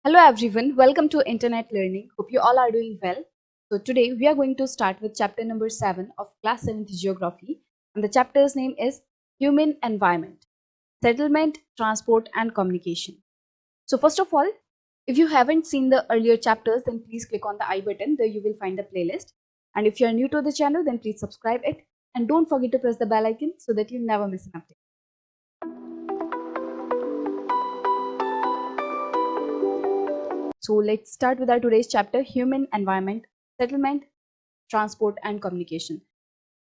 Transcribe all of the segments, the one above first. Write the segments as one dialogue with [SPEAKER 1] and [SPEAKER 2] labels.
[SPEAKER 1] Hello everyone, welcome to Internet Learning. Hope you all are doing well. So today we are going to start with chapter number 7 of class 7th Geography, and the chapter's name is Human Environment, Settlement, Transport and Communication. So first of all, if you haven't seen the earlier chapters, then please click on the I button. There you will find the playlist. And if you are new to the channel, then please subscribe it and don't forget to press the bell icon so that you never miss an update. So let's start with our today's chapter, Human Environment, Settlement, transport and communication.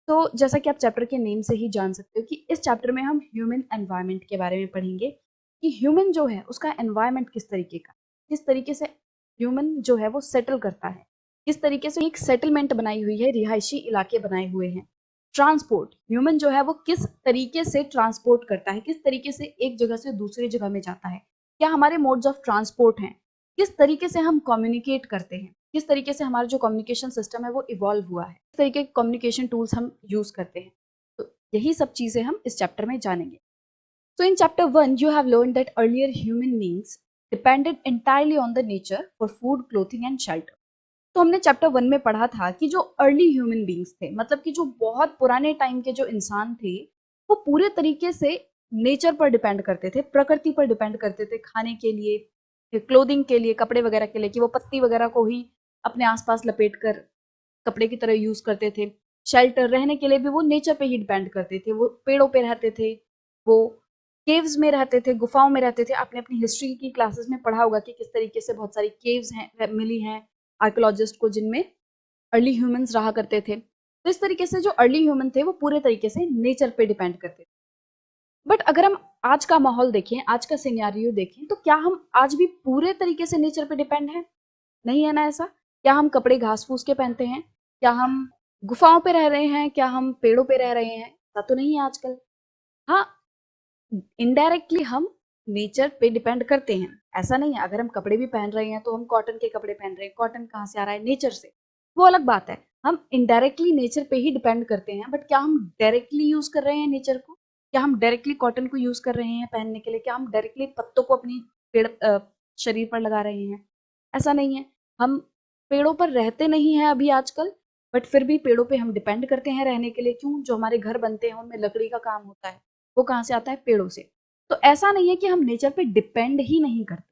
[SPEAKER 1] तो जैसा कि आप chapter के name से ही जान सकते हो कि इस चैप्टर में हम ह्यूमन एनवायरनमेंट के बारे में पढ़ेंगे कि ह्यूमन जो है उसका एनवायरनमेंट किस तरीके का, किस तरीके से ह्यूमन जो है वो सेटल करता है, किस तरीके से एक सेटलमेंट बनाई हुई है, रिहायशी इलाके बनाए हुए हैं। ट्रांसपोर्ट, ह्यूमन जो है वो किस तरीके से ट्रांसपोर्ट करता है, किस तरीके से एक जगह से दूसरी जगह में जाता है, क्या हमारे मोड्स ऑफ ट्रांसपोर्ट हैं, किस तरीके से हम कम्युनिकेट करते हैं, किस तरीके से हमारा जो कम्युनिकेशन सिस्टम है वो इवॉल्व हुआ है, किस तरीके के कम्युनिकेशन टूल्स हम यूज करते हैं। तो यही सब चीजें हम इस चैप्टर में जानेंगे। So in chapter 1 you have learned that earlier human beings depended entirely on the nature for food, clothing and shelter. तो हमने चैप्टर 1 में पढ़ा था कि जो अर्ली ह्यूमन बींग्स थे, मतलब कि जो बहुत पुराने टाइम के जो इंसान थे, वो पूरे तरीके से नेचर पर डिपेंड करते थे, प्रकृति पर डिपेंड करते थे, खाने के लिए, क्लोथिंग के लिए, कपड़े वगैरह के लिए, कि वो पत्ती वगैरह को ही अपने आसपास लपेट कर कपड़े की तरह यूज करते थे। शेल्टर, रहने के लिए भी वो नेचर पे ही डिपेंड करते थे, वो पेड़ों पे रहते थे, वो केव्स में रहते थे, गुफाओं में रहते थे। आपने अपनी हिस्ट्री की क्लासेस में पढ़ा होगा कि किस तरीके से बहुत सारी केव्स हैं मिली हैं आर्कियोलॉजिस्ट को, जिनमें अर्ली ह्यूमंस रहा करते थे। तो इस तरीके से जो अर्ली ह्यूमन थे वो पूरे तरीके से नेचर पे डिपेंड करते थे। बट अगर हम आज का माहौल देखें, आज का सिनेरियो देखें, तो क्या हम आज भी पूरे तरीके से नेचर पे डिपेंड हैं? नहीं है ना ऐसा। क्या हम कपड़े घास फूस के पहनते हैं? क्या हम गुफाओं पे रह रहे हैं? क्या हम पेड़ों पे रह रहे हैं? ऐसा तो नहीं है आजकल। हाँ, इनडायरेक्टली हम नेचर पे डिपेंड करते हैं, ऐसा नहीं है। अगर हम कपड़े भी पहन रहे हैं तो हम कॉटन के कपड़े पहन रहे हैं, कॉटन कहाँ से आ रहा है? नेचर से, वो अलग बात है। हम इनडायरेक्टली नेचर पे ही डिपेंड करते हैं, बट क्या हम डायरेक्टली यूज कर रहे हैं नेचर को? क्या हम डायरेक्टली कॉटन को यूज कर रहे हैं पहनने के लिए? क्या हम डायरेक्टली पत्तों को अपनी पेड़ शरीर पर लगा रहे हैं? ऐसा नहीं है। हम पेड़ों पर रहते नहीं हैं अभी आजकल, बट फिर भी पेड़ों पे हम डिपेंड करते हैं रहने के लिए। क्यों? जो हमारे घर बनते हैं उनमें लकड़ी का काम होता है, वो कहाँ से आता है? पेड़ों से। तो ऐसा नहीं है कि हम नेचर पे डिपेंड ही नहीं करते,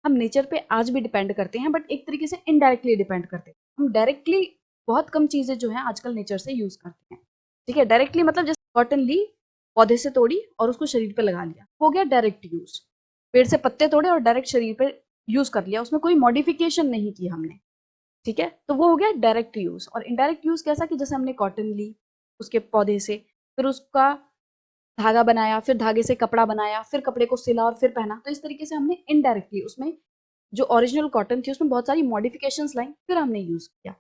[SPEAKER 1] हम नेचर पे आज भी डिपेंड करते हैं, बट एक तरीके से इनडायरेक्टली डिपेंड करते हैं। हम डायरेक्टली बहुत कम चीजें जो है आजकल नेचर से यूज करते हैं। ठीक है, डायरेक्टली मतलब जैसे कॉटन ली, पौधे से तोड़ी और उसको शरीर पे लगा लिया, हो गया डायरेक्ट यूज। पेड़ से पत्ते तोड़े और डायरेक्ट शरीर पे यूज कर लिया, उसमें कोई मॉडिफिकेशन नहीं की हमने। ठीक है, तो वो हो गया डायरेक्ट यूज। और इनडायरेक्ट यूज कैसा, कि जैसे हमने कॉटन ली उसके पौधे से, फिर उसका धागा बनाया, फिर धागे से कपड़ा बनाया, फिर कपड़े को सिला और फिर पहना। तो इस तरीके से हमने इनडायरेक्टली उसमें जो ओरिजिनल कॉटन थी उसमें बहुत सारी मॉडिफिकेशंस लाई, फिर हमने यूज किया।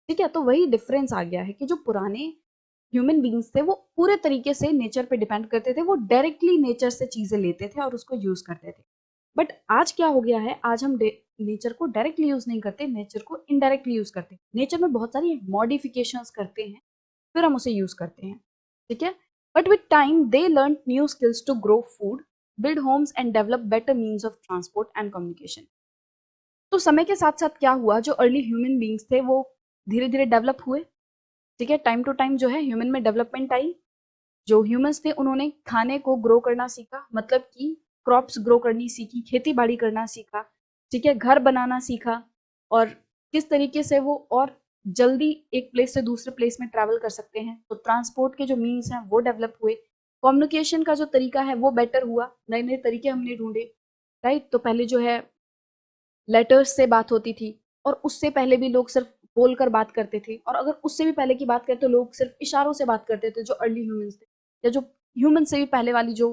[SPEAKER 1] ठीक है, तो वही डिफरेंस आ गया है कि जो पुराने ह्यूमन बींग्स थे वो पूरे तरीके से नेचर पे डिपेंड करते थे, वो डायरेक्टली नेचर से चीजें लेते थे और उसको यूज करते थे। बट आज क्या हो गया है, आज हम नेचर को डायरेक्टली यूज नहीं करते, नेचर को इनडायरेक्टली यूज करते हैं। नेचर में बहुत सारी मॉडिफिकेशंस करते हैं, फिर हम उसे यूज करते हैं। ठीक है, but with time they learn new skills to grow food, build homes and develop better means of transport and communication. तो समय के साथ साथ क्या हुआ, जो अर्ली ह्यूमन बींग्स थे वो धीरे धीरे डेवलप हुए। ठीक है, टाइम टू टाइम जो है ह्यूमन में डेवलपमेंट आई। जो ह्यूमंस थे उन्होंने खाने को ग्रो करना सीखा, मतलब कि क्रॉप्स ग्रो करनी सीखी, खेती बाड़ी करना सीखा। ठीक है, घर बनाना सीखा, और किस तरीके से वो और जल्दी एक प्लेस से दूसरे प्लेस में ट्रैवल कर सकते हैं। तो ट्रांसपोर्ट के जो मीन्स हैं वो डेवलप हुए। कम्युनिकेशन का जो तरीका है वो बेटर हुआ, नए नए तरीके हमने ढूंढे। राइट, तो पहले जो है लेटर्स से बात होती थी, और उससे पहले भी लोग सिर्फ बोलकर बात करते थे, और अगर उससे भी पहले की बात करें तो लोग सिर्फ इशारों से बात करते थे, जो अर्ली ह्यूमंस थे। या जो ह्यूमन से भी पहले वाली जो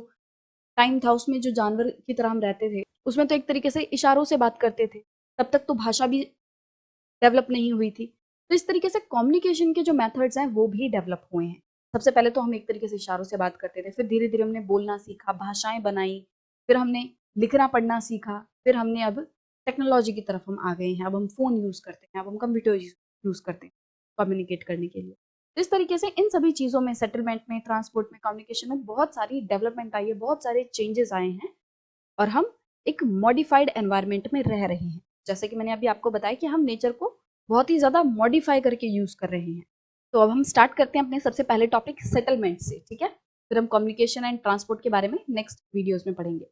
[SPEAKER 1] टाइम था उसमें जो जानवर की तरह हम रहते थे, उसमें तो एक तरीके से इशारों से बात करते थे। तब तक तो भाषा भी डेवलप नहीं हुई थी। तो इस तरीके से कम्युनिकेशन के जो मेथड्स हैं वो भी डेवलप हुए हैं। सबसे पहले तो हम एक तरीके से इशारों से बात करते थे, फिर धीरे धीरे हमने बोलना सीखा, भाषाएं बनाई, फिर हमने लिखना पढ़ना सीखा, फिर हमने अब टेक्नोलॉजी की तरफ हम आ गए हैं। अब हम फोन यूज करते हैं, अब हम कंप्यूटर यूज करते हैं कम्युनिकेट करने के लिए। तो इस तरीके से इन सभी चीज़ों में, सेटलमेंट में, ट्रांसपोर्ट में, कम्युनिकेशन में बहुत सारी डेवलपमेंट आई है, बहुत सारे चेंजेस आए हैं, और हम एक मॉडिफाइड एनवायरनमेंट में रह रहे हैं। जैसे कि मैंने अभी आपको बताया कि हम नेचर को बहुत ही ज़्यादा मॉडिफाई करके यूज़ कर रहे हैं। तो अब हम स्टार्ट करते हैं अपने सबसे पहले टॉपिक सेटलमेंट से, ठीक है? फिर हम कम्युनिकेशन एंड ट्रांसपोर्ट के बारे में नेक्स्ट वीडियोज़ में पढ़ेंगे।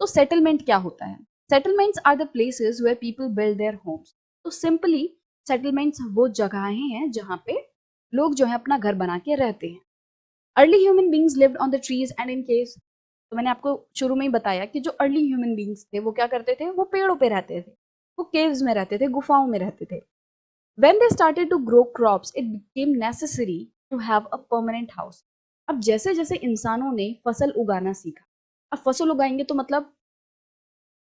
[SPEAKER 1] तो सेटलमेंट क्या होता है? Settlements are the places where people build their homes. तो सिंपली सेटलमेंट्स वो जगहें हैं जहाँ पे लोग जो है अपना घर बना के रहते हैं। Early human beings lived on the trees and in caves. तो मैंने आपको शुरू में ही बताया कि जो अर्ली ह्यूमन बींग्स थे वो क्या करते थे, वो पेड़ों पे रहते थे, वो केव्स में रहते थे, गुफाओं में रहते थे। When they started to grow crops, it became necessary to have a permanent house. अब जैसे जैसे इंसानों ने फसल उगाना सीखा, अब फसल उगाएंगे तो मतलब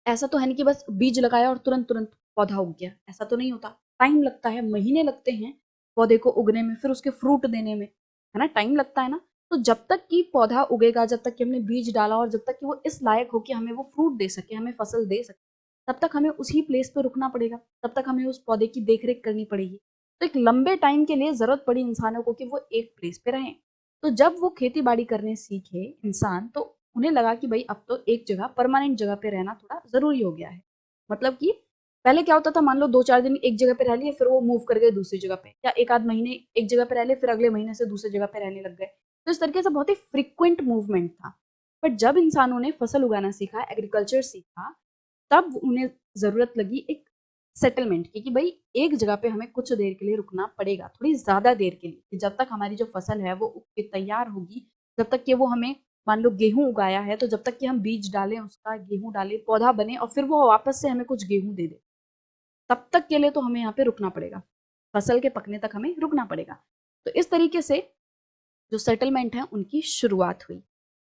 [SPEAKER 1] ऐसा तो है नहीं कि बस बीज लगाया और तुरंत तुरंत पौधा उग गया, ऐसा तो नहीं होता। टाइम लगता है, महीने लगते हैं पौधे को उगने में, फिर उसके फ्रूट देने में, है ना, टाइम लगता है ना। तो जब तक कि पौधा उगेगा, जब तक कि हमने बीज डाला और जब तक कि वो इस लायक हो कि हमें वो फ्रूट दे सके, हमें फसल दे सके, तब तक हमें उसी प्लेस पे रुकना पड़ेगा, तब तक हमें उस पौधे की देख रेख करनी पड़ेगी। तो एक लंबे टाइम के लिए जरूरत पड़ी इंसानों को कि वो एक प्लेस पे रहें। तो जब वो खेती बाड़ी करने सीखे इंसान, तो उन्हें लगा कि भाई अब तो एक जगह परमानेंट जगह पे रहना थोड़ा जरूरी हो गया है। मतलब कि पहले क्या होता था, मान लो 2-4 दिन एक जगह पे रह लिए, फिर वो मूव कर गए दूसरी जगह पे, या एक आध महीने एक जगह पे रह लिए, फिर अगले महीने से दूसरी जगह पे रहने लग गए। तो इस तरीके से बहुत ही फ्रिक्वेंट मूवमेंट था। बट जब इंसानों ने फसल उगाना सीखा, एग्रीकल्चर सीखा, तब उन्हें जरूरत लगी एक सेटलमेंट की, कि भाई एक जगह पे हमें कुछ देर के लिए रुकना पड़ेगा, थोड़ी ज्यादा देर के लिए, कि जब तक हमारी जो फसल है वो उग के तैयार होगी, जब तक कि वो हमें, मान लो गेहूं उगाया है, तो जब तक कि हम बीज डालें उसका, गेहूं डालें, पौधा बने और फिर वो वापस से हमें कुछ गेहूं दे दे, तब तक के लिए तो हमें यहाँ पे रुकना पड़ेगा, फसल के पकने तक हमें रुकना पड़ेगा। तो इस तरीके से जो सेटलमेंट है उनकी शुरुआत हुई।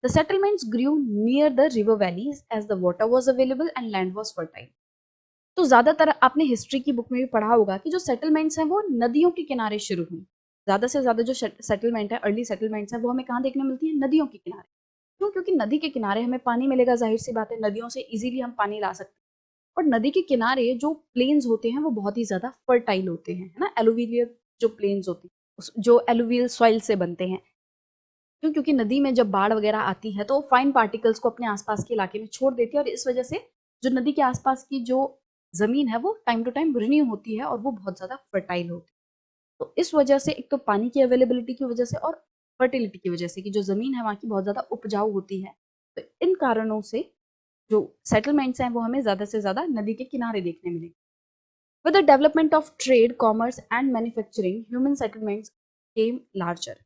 [SPEAKER 1] The settlements grew near the river valleys as the water was available and land was fertile. तो ज्यादातर आपने हिस्ट्री की बुक में भी पढ़ा होगा कि जो सेटलमेंट्स हैं वो नदियों के किनारे शुरू हुई। ज्यादा से ज्यादा जो सेटलमेंट है, अर्ली सेटलमेंट्स हैं, वो हमें कहाँ देखने मिलती है? नदियों के किनारे। क्यों? क्योंकि नदी के किनारे हमें पानी मिलेगा, जाहिर सी बात है, नदियों से इजीली हम पानी ला सकते हैं। और नदी के किनारे जो प्लेन्स होते हैं वो बहुत ही ज्यादा फर्टाइल होते हैं, है ना, एलुवियल जो प्लेन्स होते हैं, जो एलुवियल सॉइल से बनते हैं। क्यों? क्योंकि नदी में जब बाढ़ वगैरह आती है तो फाइन पार्टिकल्स को अपने आसपास के इलाके में छोड़ देती है, और इस वजह से जो नदी के आसपास की जो जमीन है वो टाइम टू टाइम रिन्यू होती है और वो बहुत ज्यादा फर्टाइल होती है। तो इस वजह से एक तो पानी की अवेलेबिलिटी की वजह से और फर्टिलिटी की वजह से, कि जो जमीन है वहाँ की बहुत ज्यादा उपजाऊ होती है। तो इन कारणों से जो सेटलमेंट्स हैं वो हमें ज्यादा से ज्यादा नदी के किनारे देखने मिलेंगे। With the development of trade, commerce and manufacturing, human settlements came larger.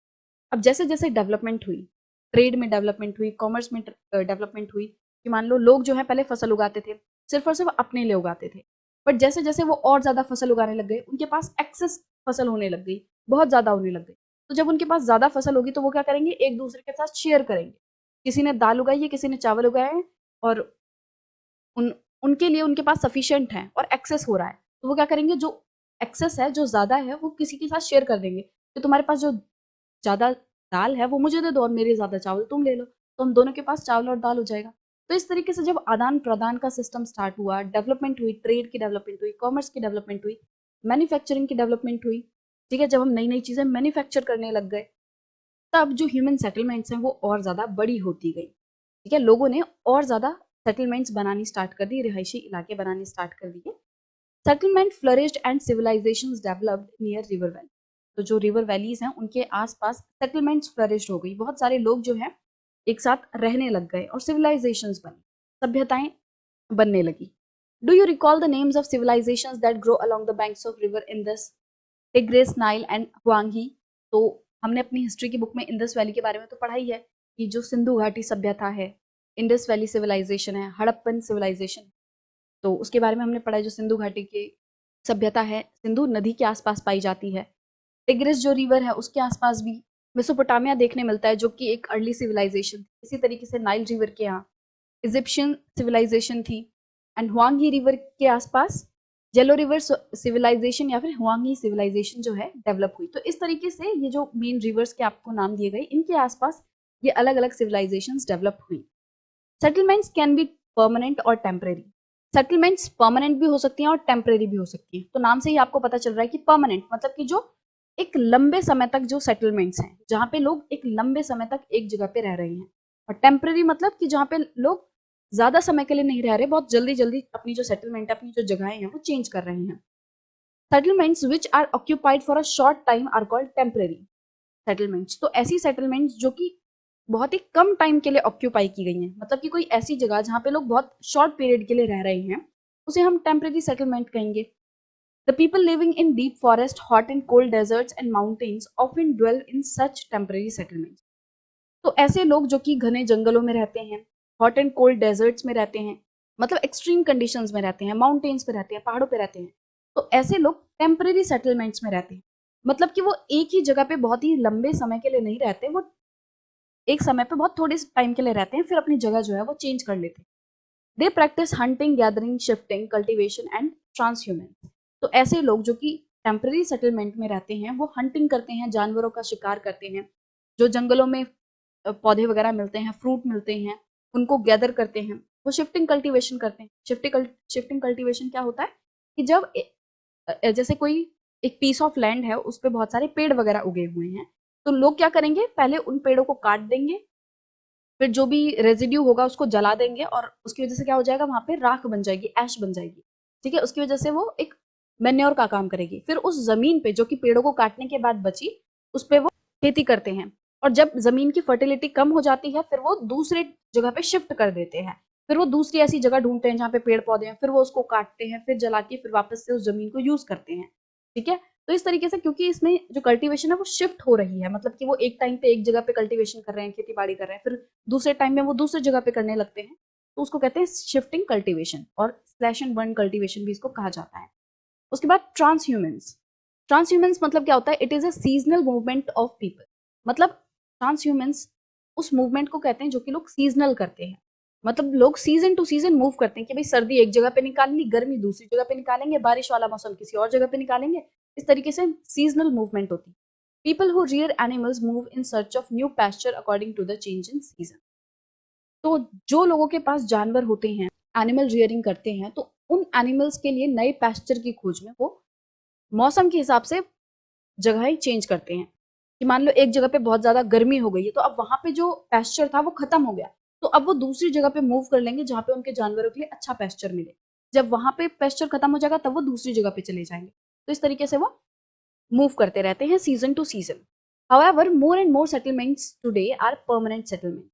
[SPEAKER 1] अब जैसे जैसे डेवलपमेंट हुई, ट्रेड में डेवलपमेंट हुई, कॉमर्स में डेवलपमेंट हुई, कि मान लो लोग जो है पहले फसल उगाते थे, सिर्फ और सिर्फ अपने लिए उगाते थे। बट जैसे जैसे वो और ज्यादा फसल उगाने लग गए, उनके पास एक्सेस फसल होने लग गई, बहुत ज्यादा होने लग गई। तो जब उनके पास ज्यादा फसल होगी तो वो क्या करेंगे? एक दूसरे के साथ शेयर करेंगे। किसी ने दाल उगाई है, किसी ने चावल उगाए हैं, और उन उनके लिए उनके पास सफिशिएंट है और एक्सेस हो रहा है, तो वो क्या करेंगे? जो एक्सेस है, जो ज्यादा है, वो किसी के साथ शेयर कर देंगे। तो तुम्हारे पास जो ज़्यादा दाल है वो मुझे दे दो, और मेरे ज़्यादा चावल तुम ले लो, तो हम दोनों के पास चावल और दाल हो जाएगा। तो इस तरीके से जब आदान प्रदान का सिस्टम स्टार्ट हुआ, डेवलपमेंट हुई, ट्रेड की डेवलपमेंट हुई, कॉमर्स की डेवलपमेंट हुई, मैन्युफैक्चरिंग की डेवलपमेंट हुई, ठीक है, जब हम नई नई चीज़ें मैन्युफैक्चर करने लग गए, तब जो ह्यूमन सेटलमेंट्स हैं वो और ज़्यादा बड़ी होती गई। ठीक है, लोगों ने और ज़्यादा सेटलमेंट्स बनानी स्टार्ट कर दी, रिहायशी इलाके बनाने स्टार्ट कर दिए। Settlement flourished and civilisations developed near river valley. तो जो रिवर वैलीज हैं उनके आसपास सेटलमेंट्स फ्लरिश्ड हो गई, बहुत सारे लोग जो हैं एक साथ रहने लग गए और सिविलाइजेशंस बनी, सभ्यताएं बनने लगी। Do you recall the names of civilizations that grow along the banks of river Indus, Tigris, Nile and Huangho? तो हमने अपनी हिस्ट्री की बुक में इंडस वैली के बारे में तो पढ़ा ही है, कि जो सिंधु घाटी सभ्यता है, इंडस वैली सिविलाइजेशन है, हड़प्पन सिविलाइजेशन, तो उसके बारे में हमने पढ़ा है। जो सिंधु घाटी की सभ्यता है, सिंधु नदी के आसपास पाई जाती है। टिग्रिस जो रिवर है उसके आसपास भी मेसोपोटामिया देखने मिलता है, जो कि एक अर्ली सिविलाइजेशन। इसी तरीके से नाइल रिवर के यहाँ इजिप्शियन सिविलाइजेशन थी, एंड हुआंगी रिवर के आसपास येलो रिवर सिविलाइजेशन या फिर हुआंगी सिविलाइजेशन जो है डेवलप हुई। तो इस तरीके से ये जो मेन रिवर्स के आपको नाम दिए गए, इनके आसपास ये अलग अलग सिविलाइजेशन डेवलप हुई। सेटलमेंट्स कैन बी परमानेंट और टेम्परेरी। सेटलमेंट्स परमानेंट भी हो सकती हैं और टेम्परेरी भी हो सकती हैं। तो नाम से ही आपको पता चल रहा है कि परमानेंट मतलब कि जो एक लंबे समय तक जो सेटलमेंट्स हैं, जहाँ पे लोग एक लंबे समय तक एक जगह पे रह रहे हैं, और टेम्परेरी मतलब कि जहाँ पे लोग ज़्यादा समय के लिए नहीं रह रहे, बहुत जल्दी-जल्दी अपनी जो सेटलमेंट है, अपनी जो जगहें हैं, वो चेंज कर रहे हैं। Settlements which are occupied for a short time are called temporary settlements. तो ऐसी सेटलमेंट्स जो कि बहुत ही कम टाइम के लिए ऑक्यूपाई की गई हैं, मतलब कि कोई ऐसी जगह जहाँ पे लोग बहुत शॉर्ट पीरियड के लिए रह रहे हैं, उसे हम टेम्परेरी सेटलमेंट कहेंगे। The people living in deep forest, hot and cold deserts and mountains often dwell in such temporary settlements. तो ऐसे लोग जो कि घने जंगलों में रहते हैं, हॉट एंड कोल्ड डेजर्ट्स में रहते हैं, मतलब एक्सट्रीम कंडीशंस में रहते हैं, माउंटेन्स पे रहते हैं, पहाड़ों पे रहते हैं, तो ऐसे लोग टेम्परेरी सेटलमेंट्स में रहते हैं। मतलब कि वो एक ही जगह पे बहुत ही लंबे समय के लिए नहीं रहते, वो एक समय पे बहुत थोड़े टाइम के लिए रहते हैं, फिर अपनी जगह जो है वो चेंज कर लेते हैं। They practice hunting, gathering, shifting, cultivation and transhumance. तो ऐसे लोग जो कि टेम्परेरी सेटलमेंट में रहते हैं, वो हंटिंग करते हैं, जानवरों का शिकार करते हैं, जो जंगलों में पौधे वगैरह मिलते हैं, फ्रूट मिलते हैं, उनको गैदर करते हैं। वो शिफ्टिंग कल्टीवेशन करते हैं। शिफ्टिंग कल्टीवेशन क्या होता है कि जब जैसे कोई एक पीस ऑफ लैंड है, उस पे बहुत सारे पेड़ वगैरह उगे हुए हैं, तो लोग क्या करेंगे, पहले उन पेड़ों को काट देंगे, फिर जो भी रेजिड्यू होगा उसको जला देंगे, और उसकी वजह से क्या हो जाएगा, वहां पे राख बन जाएगी, ऐश बन जाएगी। ठीक है, उसकी वजह से वो एक मैन्योर का काम करेगी। फिर उस जमीन पे जो कि पेड़ों को काटने के बाद बची, उस पे वो खेती करते हैं। और जब जमीन की फर्टिलिटी कम हो जाती है, फिर वो दूसरे जगह पे शिफ्ट कर देते हैं। फिर वो दूसरी ऐसी जगह ढूंढते हैं जहाँ पे पेड़ पौधे हैं, फिर वो उसको काटते हैं, फिर जला के फिर वापस से उस जमीन को यूज करते हैं। ठीक है, तो इस तरीके से, क्योंकि इसमें जो कल्टीवेशन है वो शिफ्ट हो रही है, मतलब कि वो एक टाइम पे एक जगह पे कल्टीवेशन कर रहे हैं, खेती बाड़ी कर रहे हैं, फिर दूसरे टाइम में वो दूसरे जगह पे करने लगते हैं, तो उसको कहते हैं शिफ्टिंग कल्टीवेशन, और स्लैश एंड बर्न कल्टीवेशन भी इसको कहा जाता है। उसके बाद ट्रांसह्यूमेंस। ट्रांसह्यूमेंस मतलब क्या होता है, it is a seasonal movement of people. मतलब ट्रांसह्यूमेंस उस मूवमेंट को कहते हैं जो कि लोग सीजनल करते हैं, मतलब लोग सीजन टू सीजन मूव करते हैं कि भाई सर्दी एक जगह पे निकाल ली, गर्मी दूसरी जगह पे निकालेंगे, बारिश वाला मौसम किसी और जगह पे निकालेंगे। इस तरीके से सीजनल मूवमेंट होती है। People who rear animals move in search of new pasture according to the change in season. तो जो लोगों के पास जानवर होते हैं, एनिमल रियरिंग करते हैं, तो उन एनिमल्स के लिए नए पैस्चर की खोज में वो मौसम के हिसाब से जगहें चेंज करते हैं। कि मान लो एक जगह पे बहुत ज्यादा गर्मी हो गई है, तो अब वहां पे जो पैस्चर था वो खत्म हो गया, तो अब वो दूसरी जगह पे मूव कर लेंगे जहां पे उनके जानवरों के लिए अच्छा पैस्चर मिले। जब वहां पे पैस्चर खत्म हो जाएगा, तब वो दूसरी जगह पे चले जाएंगे। तो इस तरीके से वो मूव करते रहते हैं season to season. However more and more settlements today are permanent settlement.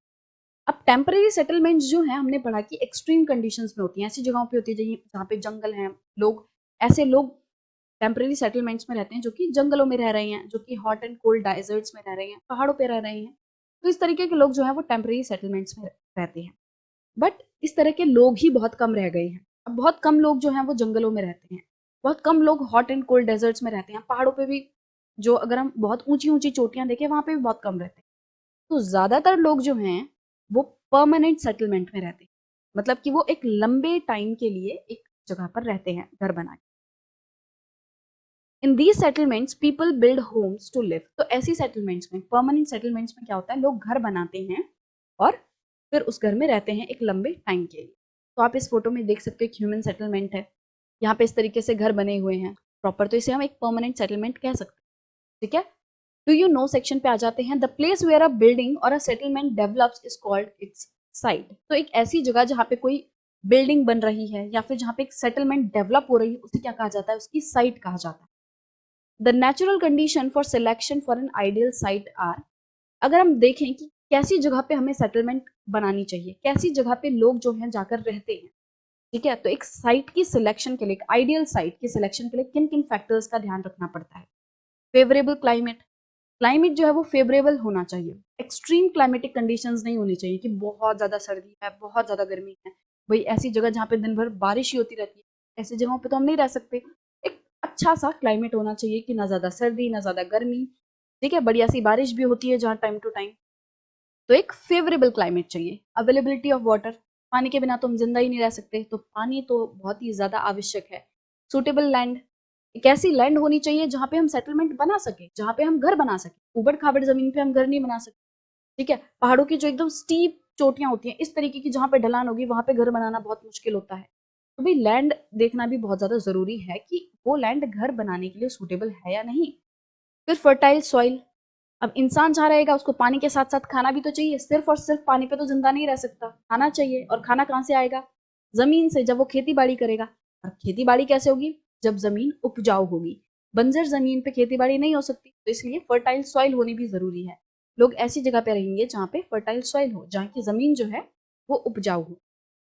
[SPEAKER 1] अब टेम्परेरी सेटलमेंट्स जो है, हमने पढ़ा कि एक्सट्रीम कंडीशंस में होती हैं, ऐसी जगहों पे होती है जहाँ पे जंगल हैं, लोग, ऐसे लोग टेम्परेरी सेटलमेंट्स में रहते हैं जो कि जंगलों में रह रहे हैं, जो कि हॉट एंड कोल्ड डेजर्ट्स में रह रहे हैं, पहाड़ों पे रह रहे हैं। तो इस तरीके के लोग जो है वो टेम्परेरी सेटलमेंट्स में रहते हैं। बट इस तरह के लोग ही बहुत कम रह गए हैं। अब बहुत कम लोग जो हैं वो जंगलों में रहते हैं, बहुत कम लोग हॉट एंड कोल्ड डेजर्ट्स में रहते हैं, पहाड़ों पे भी जो, अगर हम बहुत ऊंची ऊंची चोटियां देखें, वहां पे भी बहुत कम रहते हैं। तो ज्यादातर लोग जो हैं वो परमानेंट सेटलमेंट में रहते हैं, मतलब कि वो एक लंबे टाइम के लिए एक जगह पर रहते हैं, घर बना के। In these settlements people build homes to live. तो ऐसी सेटलमेंट्स में, परमानेंट सेटलमेंट्स में क्या होता है, लोग घर बनाते हैं और फिर उस घर में रहते हैं एक लंबे टाइम के लिए। तो आप इस फोटो में देख सकते हो, एक ह्यूमन सेटलमेंट है, यहाँ पे इस तरीके से घर बने हुए हैं प्रॉपर, तो इसे हम एक परमानेंट सेटलमेंट कह सकते हैं। ठीक है, डू यू नो सेक्शन पे आ जाते हैं। The place where a building or a settlement develops is called its site. तो एक ऐसी जगह जहाँ पे कोई बिल्डिंग बन रही है या फिर जहाँ पे एक सेटलमेंट डेवलप हो रही है, उसे क्या कहा जाता है, उसकी साइट कहा जाता है। The natural condition for selection for an ideal site are. अगर हम देखें कि कैसी जगह पे हमें सेटलमेंट बनानी चाहिए, कैसी जगह पे लोग जो हैं जाकर रहते हैं, ठीक है, तो एक साइट की सिलेक्शन के लिए, एक आइडियल साइट की सिलेक्शन के लिए किन किन फैक्टर्स का ध्यान रखना पड़ता है। फेवरेबल क्लाइमेट, क्लाइमेट जो है वो फेवरेबल होना चाहिए, एक्सट्रीम क्लाइमेटिक कंडीशंस नहीं होनी चाहिए कि बहुत ज्यादा सर्दी है, बहुत ज्यादा गर्मी है। भाई ऐसी जगह जहाँ पे दिन भर बारिश ही होती रहती है, ऐसी जगहों पे तो हम नहीं रह सकते। एक अच्छा सा क्लाइमेट होना चाहिए कि ना ज्यादा सर्दी ना ज्यादा गर्मी, ठीक है, बढ़िया सी बारिश भी होती है जहाँ टाइम टू टाइम। तो एक फेवरेबल क्लाइमेट चाहिए। अवेलेबिलिटी ऑफ वाटर, पानी के बिना तो हम जिंदा ही नहीं रह सकते, तो पानी तो बहुत ही ज्यादा आवश्यक है। सुटेबल लैंड, एक ऐसी लैंड होनी चाहिए जहाँ पे हम सेटलमेंट बना सके, जहाँ पे हम घर बना सके। उबड़ खाबड़ जमीन पे हम घर नहीं बना सकते। ठीक है, पहाड़ों की जो एकदम स्टीप चोटियां होती हैं, इस तरीके की जहाँ पे ढलान होगी, वहां पे घर बनाना बहुत मुश्किल होता है। तो भाई लैंड देखना भी बहुत ज्यादा जरूरी है कि वो लैंड घर बनाने के लिए सुटेबल है या नहीं। फिर फर्टाइल सॉइल, अब इंसान जहाँ रहेगा उसको पानी के साथ साथ खाना भी तो चाहिए, सिर्फ और सिर्फ पानी पे तो जिंदा नहीं रह सकता, खाना चाहिए। और खाना कहाँ से आएगा? जमीन से, जब वो खेती बाड़ी करेगा। और खेती बाड़ी कैसे होगी? जब जमीन उपजाऊ होगी। बंजर जमीन पे खेती बाड़ी नहीं हो सकती, तो इसलिए फर्टाइल सॉइल होनी भी जरूरी है। लोग ऐसी जगह पे रहेंगे जहाँ पे फर्टाइल सॉइल हो, जहाँ की जमीन जो है वो उपजाऊ हो।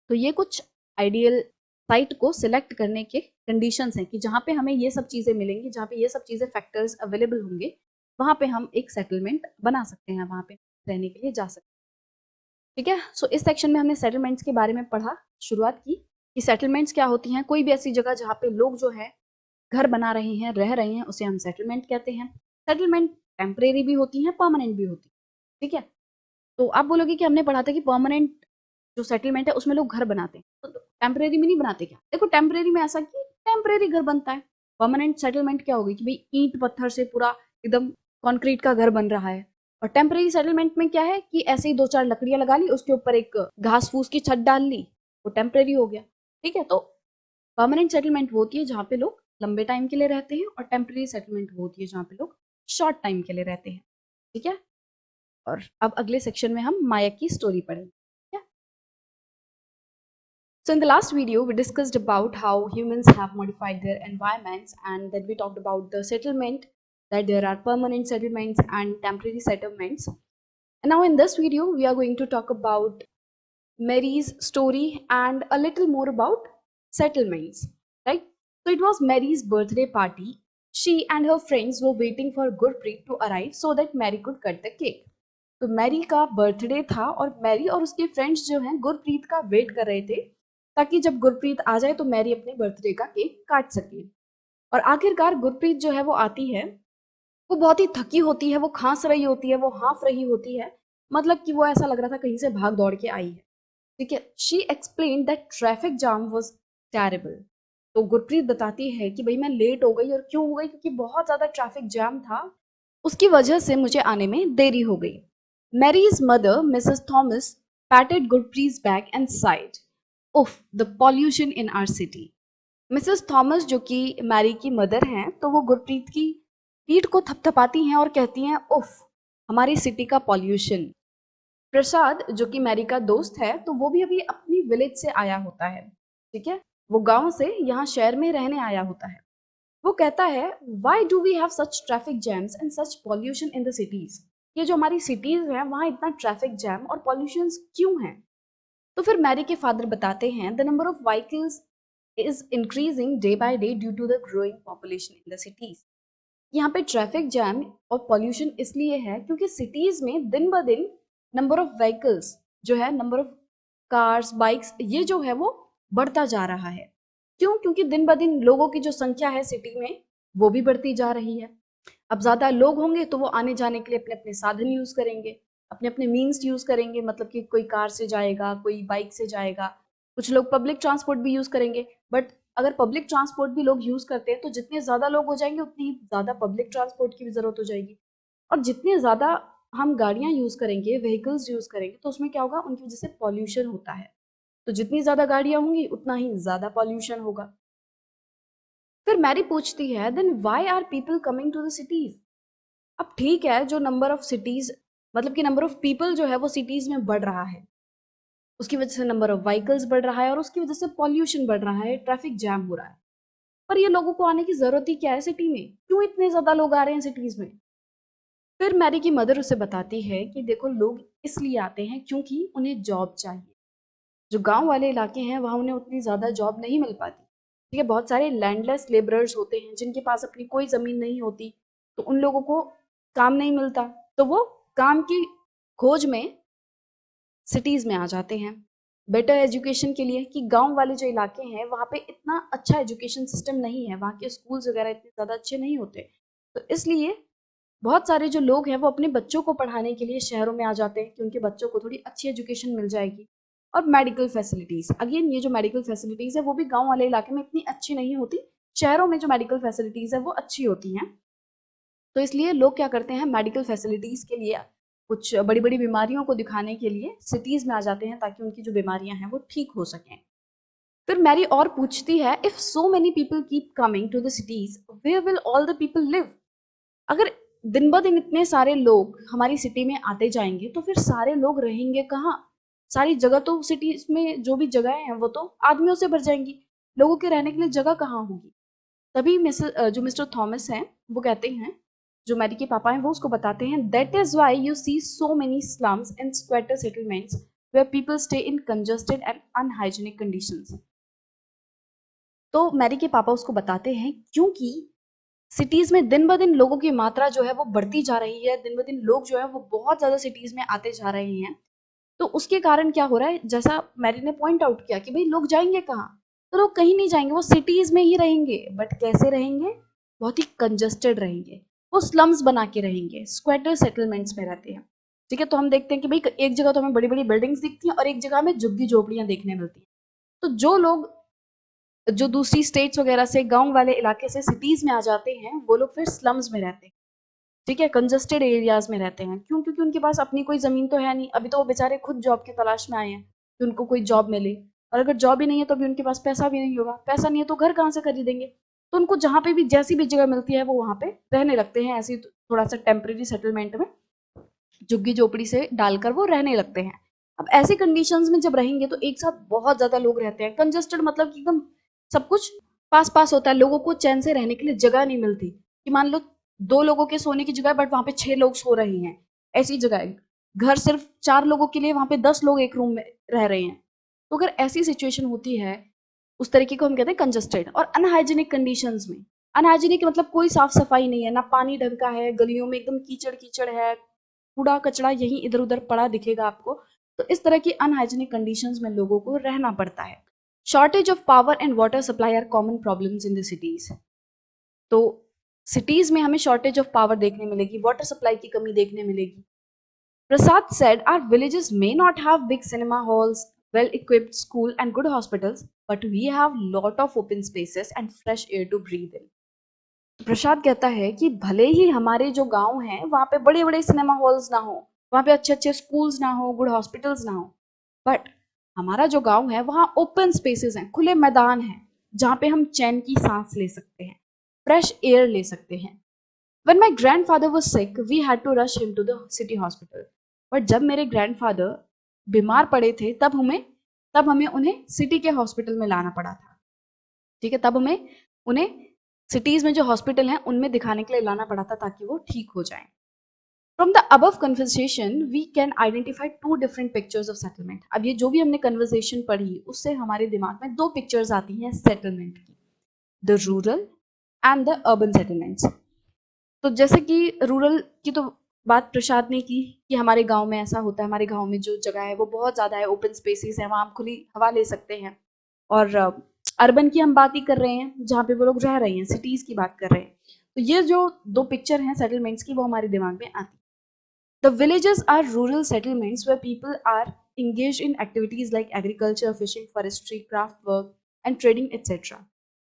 [SPEAKER 1] तो ये कुछ आइडियल साइट को सिलेक्ट करने के कंडीशंस हैं कि जहाँ पे हमें ये सब चीज़ें मिलेंगी, जहाँ पे ये सब चीज़ें फैक्टर्स अवेलेबल होंगे, वहाँ पे हम एक सेटलमेंट बना सकते हैं, वहाँ पे रहने के लिए जा सकते हैं। ठीक है, सो इस सेक्शन में हमने सेटलमेंट्स के बारे में पढ़ा, शुरुआत की कि सेटलमेंट्स क्या होती हैं। कोई भी ऐसी जगह जहाँ पे लोग जो है घर बना रहे हैं, रह रहे हैं, उसे हम सेटलमेंट कहते हैं। सेटलमेंट टेम्परेरी भी होती हैं, परमानेंट भी होती है। ठीक है, तो आप बोलोगे कि हमने पढ़ा था कि परमानेंट जो सेटलमेंट है उसमें लोग घर बनाते हैं, तो टेम्परेरी में नहीं बनाते क्या? देखो, टेम्परेरी में ऐसा कि टेम्परेरी घर बनता है। परमानेंट सेटलमेंट क्या होगी कि भाई ईंट पत्थर से पूरा एकदम कंक्रीट का घर बन रहा है। और टेम्परेरी सेटलमेंट में क्या है कि ऐसे ही दो चार लकड़ियां लगा ली, उसके ऊपर एक घास फूस की छत डाल ली, वो टेम्परेरी हो गया। ठीक है, तो परमानेंट सेटलमेंट वो होती है जहाँ पे लोग लंबे टाइम के लिए रहते हैं, और टेम्परेरी सेटलमेंट वो होती है जहाँ पे लोग शॉर्ट टाइम के लिए रहते हैं। ठीक है, और अब अगले सेक्शन में हम माया की स्टोरी पढ़ेंगे। So in the last video, we discussed about how humans have modified their environments, and then we talked about the settlement, that there are permanent settlements and temporary settlements. And now in this video, we are going to talk about Mary's story and a little more about settlements, right? So it was Mary's birthday party. She and her friends were waiting for Gurpreet to arrive so that Mary could cut the cake. तो Mary का birthday था और Mary और उसके friends जो हैं गुरप्रीत का wait कर रहे थे, ताकि जब गुरप्रीत आ जाए तो मैरी अपने बर्थडे का केक काट सके। और आखिरकार गुरप्रीत जो है वो आती है। वो बहुत ही थकी होती है, वो खांस रही होती है, वो हाँफ रही होती है, मतलब कि वो ऐसा लग रहा था कहीं से भाग दौड़ के आई है। ठीक है, she explain that traffic jam was terrible. तो गुरप्रीत बताती है कि भाई मैं लेट हो गई, और क्यों हो गई? क्योंकि बहुत ज्यादा ट्रैफिक जैम था, उसकी वजह से मुझे आने में देरी हो गई। Mary's mother Mrs Thomas patted Gurpreet's back and said, उफ the pollution in our city. Mrs Thomas जो कि मैरी की मदर हैं, तो वो गुरप्रीत की पीठ को थपथपाती हैं और कहती हैं, उफ हमारी सिटी का पॉल्यूशन। प्रसाद जो कि मैरी का दोस्त है, तो वो भी अभी अपनी विलेज से आया होता है। ठीक है, वो गांव से यहाँ शहर में रहने आया होता है। वो कहता है, why do we have such traffic jams and such pollution in the cities. ये जो हमारी सिटीज हैं वहाँ इतना ट्रैफिक जैम और पॉल्यूशन क्यों है? तो फिर मैरी के फादर बताते हैं, the number of vehicles is increasing day by day due to the growing population in the cities. यहाँ पे ट्रैफिक जैम और पॉल्यूशन इसलिए है क्योंकि सिटीज में दिन ब दिन नंबर ऑफ व्हीकल्स जो है, नंबर ऑफ कार्स बाइक्स, ये जो है वो बढ़ता जा रहा है। क्यों? क्योंकि दिन ब दिन लोगों की जो संख्या है सिटी में वो भी बढ़ती जा रही है। अब ज्यादा लोग होंगे तो वो आने जाने के लिए अपने अपने साधन यूज करेंगे, अपने अपने मीन्स यूज करेंगे, मतलब कि कोई कार से जाएगा, कोई बाइक से जाएगा, कुछ लोग पब्लिक ट्रांसपोर्ट भी यूज करेंगे। बट अगर पब्लिक ट्रांसपोर्ट भी लोग यूज करते हैं तो जितने ज्यादा लोग हो जाएंगे उतनी ज्यादा पब्लिक ट्रांसपोर्ट की भी जरूरत हो जाएगी। और जितने ज्यादा हम गाड़ियां यूज करेंगे, व्हीकल्स यूज करेंगे, तो उसमें क्या होगा? उनकी वजह से पॉल्यूशन होता है। तो जितनी ज्यादा गाड़ियां होंगी उतना ही ज्यादा पॉल्यूशन होगा। फिर मैरी पूछती है, then why are people coming to the cities? अब ठीक है, जो नंबर ऑफ सिटीज, मतलब कि नंबर ऑफ पीपल जो है वो सिटीज में बढ़ रहा है, उसकी वजह से नंबर ऑफ व्हीकल्स बढ़ रहा है, और उसकी वजह से पॉल्यूशन बढ़ रहा है, ट्रैफिक जैम हो रहा है। पर ये लोगों को आने की जरूरत ही क्या है सिटी में? क्यों इतने ज्यादा लोग आ रहे हैं सिटीज में? फिर मैरी की मदर उसे बताती है कि देखो, लोग इसलिए आते हैं क्योंकि उन्हें जॉब चाहिए। जो गांव वाले इलाके हैं वहां उन्हें उतनी ज्यादा जॉब नहीं मिल पाती। ठीक है, बहुत सारे लैंडलेस लेबरर्स होते हैं जिनके पास अपनी कोई जमीन नहीं होती, तो उन लोगों को काम नहीं मिलता, तो वो काम की खोज में सिटीज में आ जाते हैं बेटर एजुकेशन के लिए। कि गांव वाले जो इलाके हैं वहाँ पे इतना अच्छा एजुकेशन सिस्टम नहीं है, वहाँ के स्कूल्स वगैरह इतने ज़्यादा अच्छे नहीं होते, तो इसलिए बहुत सारे जो लोग हैं वो अपने बच्चों को पढ़ाने के लिए शहरों में आ जाते हैं कि उनके बच्चों को थोड़ी अच्छी एजुकेशन मिल जाएगी। और मेडिकल फैसिलिटीज, अगेन ये जो मेडिकल फैसिलिटीज है वो भी गांव वाले इलाके में इतनी अच्छी नहीं होती, शहरों में जो मेडिकल फैसिलिटीज है वो अच्छी होती हैं। तो इसलिए लोग क्या करते हैं, मेडिकल फैसिलिटीज के लिए, कुछ बड़ी बड़ी बीमारियों को दिखाने के लिए सिटीज में आ जाते हैं ताकि उनकी जो बीमारियां हैं वो ठीक हो सकें। फिर मैरी और पूछती है, if so many people keep coming to the cities, where will all the people live? अगर दिन ब दिन इतने सारे लोग हमारी सिटी में आते जाएंगे तो फिर सारे लोग रहेंगे कहाँ? सारी जगह तो सिटीज में जो भी जगह हैं वो तो आदमियों से भर जाएंगी, लोगों के रहने के लिए जगह कहाँ होगी? तभी जो मिस्टर थॉमस हैं वो कहते हैं, जो मैरी के पापा हैं वो उसको बताते हैं, that is why you see so many slums and squatter settlements where people stay in congested and unhygienic conditions. तो मैरी के पापा उसको बताते हैं क्योंकि सिटीज में दिन ब दिन लोगों की मात्रा जो है वो बढ़ती जा रही है, दिन ब दिन लोग जो है वो बहुत ज्यादा सिटीज में आते जा रहे हैं। तो उसके कारण क्या हो रहा है, जैसा मैरी ने पॉइंट आउट किया कि भाई लोग जाएंगे कहाँ? तो लोग कहीं नहीं जाएंगे, वो सिटीज में ही रहेंगे। बट कैसे रहेंगे? बहुत ही कंजस्टेड रहेंगे, वो स्लम्स बना के रहेंगे, स्क्वेटर सेटलमेंट्स में रहते हैं। ठीक है, तो हम देखते हैं कि भाई एक जगह तो हमें बड़ी बड़ी बिल्डिंग्स दिखती हैं और एक जगह हमें झुग्गी झोपड़ियां देखने मिलती हैं। तो जो लोग जो दूसरी स्टेट्स वगैरह से गांव वाले इलाके से सिटीज में आ जाते हैं वो लोग फिर स्लम्स में रहते हैं। ठीक है, कंजस्टेड एरियाज में रहते हैं। क्यों? क्योंकि उनके पास अपनी कोई जमीन तो है नहीं, अभी तो वो बेचारे खुद जॉब की तलाश में आए हैं कि उनको कोई जॉब मिले, और अगर जॉब ही नहीं है तो भी उनके पास पैसा भी नहीं होगा, पैसा नहीं है तो घर कहाँ से खरीदेंगे? तो उनको जहाँ पे भी जैसी भी जगह मिलती है वो वहाँ पे रहने लगते हैं, ऐसी थोड़ा सा टेम्परेरी सेटलमेंट में झुग्गी झोपड़ी से डालकर वो रहने लगते हैं। अब ऐसी कंडीशंस में जब रहेंगे तो एक साथ बहुत ज्यादा लोग रहते हैं, कंजस्टेड मतलब कि एकदम सब कुछ पास पास होता है, लोगों को चैन से रहने के लिए जगह नहीं मिलती। कि मान लो 2 लोगों के सोने की जगह बट वहां पे 6 लोग सो रहे हैं, ऐसी जगह है। घर सिर्फ 4 लोगों के लिए, वहां पे 10 लोग एक रूम में रह रहे हैं। तो अगर ऐसी सिचुएशन होती है, उस तरीके को हम कहते हैं कंजस्टेड। और अनहाइजीनिक कंडीशंस में, अनहाइजीनिक मतलब कोई साफ सफाई नहीं है, ना पानी ढंग का है, गलियों में एकदम कीचड़ कीचड़ है, कूड़ा कचरा यहीं इधर उधर पड़ा दिखेगा आपको। तो इस तरह की अनहाइजीनिक कंडीशंस में लोगों को रहना पड़ता है। Shortage of power and water supply are common problems in the cities. तो सिटीज में हमें शॉर्टेज ऑफ पावर देखने मिलेगी, वाटर सप्लाई की कमी देखने मिलेगी। Prasad said, our villages may not have big cinema halls, well-equipped school and good hospitals, but we have lot of open spaces and fresh air to breathe in. प्रसाद कहता है कि भले ही हमारे जो गांव हैं वहां पे बड़े बड़े सिनेमा हॉल्स ना हो, वहां पे अच्छे अच्छे स्कूल्स ना हो, गुड हॉस्पिटल्स ना हो, बट हमारा जो गांव है वहां ओपन स्पेसेस हैं, खुले मैदान हैं, जहां पे हम चैन की सांस ले सकते हैं, फ्रेश एयर ले सकते हैं। When my grandfather was sick, we had to rush him to the city hospital. But जब मेरे ग्रैंडफादर बीमार पड़े थे तब हमें उन्हें सिटी के हॉस्पिटल में लाना पड़ा था। ठीक है, तब हमें उन्हें सिटीज में जो हॉस्पिटल हैं उनमें दिखाने के लिए लाना पड़ा था ताकि वो ठीक हो जाएं। From the above conversation we can identify 2 different pictures of settlement. अब ये जो भी हमने कन्वर्सेशन पढ़ी उससे हमारे दिमाग में 2 पिक्चर्स आती हैं सेटलमेंट की, the rural and the urban settlements. तो जैसे कि रूरल की तो बात प्रसाद ने की कि हमारे गांव में ऐसा होता है, हमारे गांव में जो जगह है वो बहुत ज़्यादा है, ओपन स्पेसेस है, वहाँ हम खुली हवा ले सकते हैं। और अर्बन की हम बात ही कर रहे हैं जहाँ पे वो लोग रह रहे हैं, सिटीज़ की बात कर रहे हैं। तो ये जो 2 पिक्चर हैं सेटलमेंट्स की वो हमारे दिमाग में आती है। The villages are rural settlements where people are engaged in activities like agriculture, fishing, forestry, craft work and trading etc.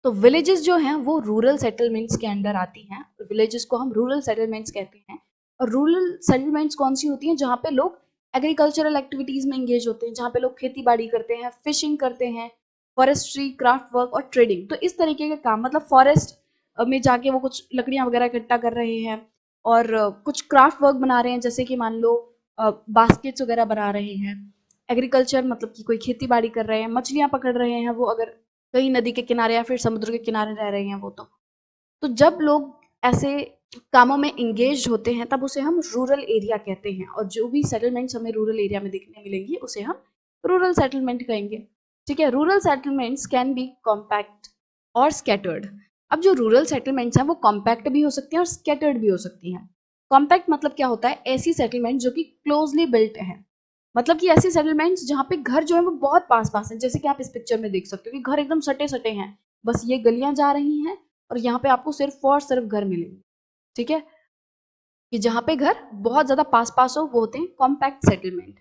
[SPEAKER 1] तो विलेजेस जो हैं वो रूरल सेटलमेंट्स के अंडर आती हैं, विलेजेस को हम रूरल सेटलमेंट्स कहते हैं। और रूरल सेटलमेंट्स कौन सी होती हैं? जहाँ पे लोग एग्रीकल्चरल एक्टिविटीज में एंगेज होते हैं, जहाँ पे लोग खेती बाड़ी करते हैं, फिशिंग करते हैं, फॉरेस्ट्री, क्राफ्ट वर्क और ट्रेडिंग। तो इस तरीके के काम, मतलब फॉरेस्ट में जाके वो कुछ लकड़ियां वगैरह इकट्ठा कर रहे हैं और कुछ क्राफ्ट वर्क बना रहे हैं, जैसे कि मान लो बास्केट्स वगैरह बना रहे हैं। एग्रीकल्चर मतलब कि कोई खेती बाड़ी कर रहे हैं, मछलियां पकड़ रहे हैं, वो अगर कहीं नदी के किनारे या फिर समुद्र के किनारे रह रहे हैं वो। तो जब लोग ऐसे कामों में इंगेज होते हैं तब उसे हम रूरल एरिया कहते हैं, और जो भी सेटलमेंट्स हमें रूरल एरिया में देखने मिलेंगी उसे हम रूरल सेटलमेंट कहेंगे। ठीक है, rural settlements can be compact और स्कैटर्ड। अब जो रूरल सेटलमेंट्स हैं वो कॉम्पैक्ट भी हो सकती हैं और स्कैटर्ड भी हो सकती हैं। कॉम्पैक्ट मतलब क्या होता है? ऐसी सेटलमेंट जो कि क्लोजली बिल्ट है, मतलब कि ऐसी सेटलमेंट्स जहाँ पे घर जो है वो बहुत पास पास है, जैसे कि आप इस पिक्चर में देख सकते हो कि घर एकदम सटे सटे हैं, बस ये गलियां जा रही हैं और यहाँ पे आपको सिर्फ और सिर्फ घर मिलेंगे। ठीक है, कि जहाँ पे घर बहुत ज्यादा पास पास हो वो होते हैं कॉम्पैक्ट सेटलमेंट।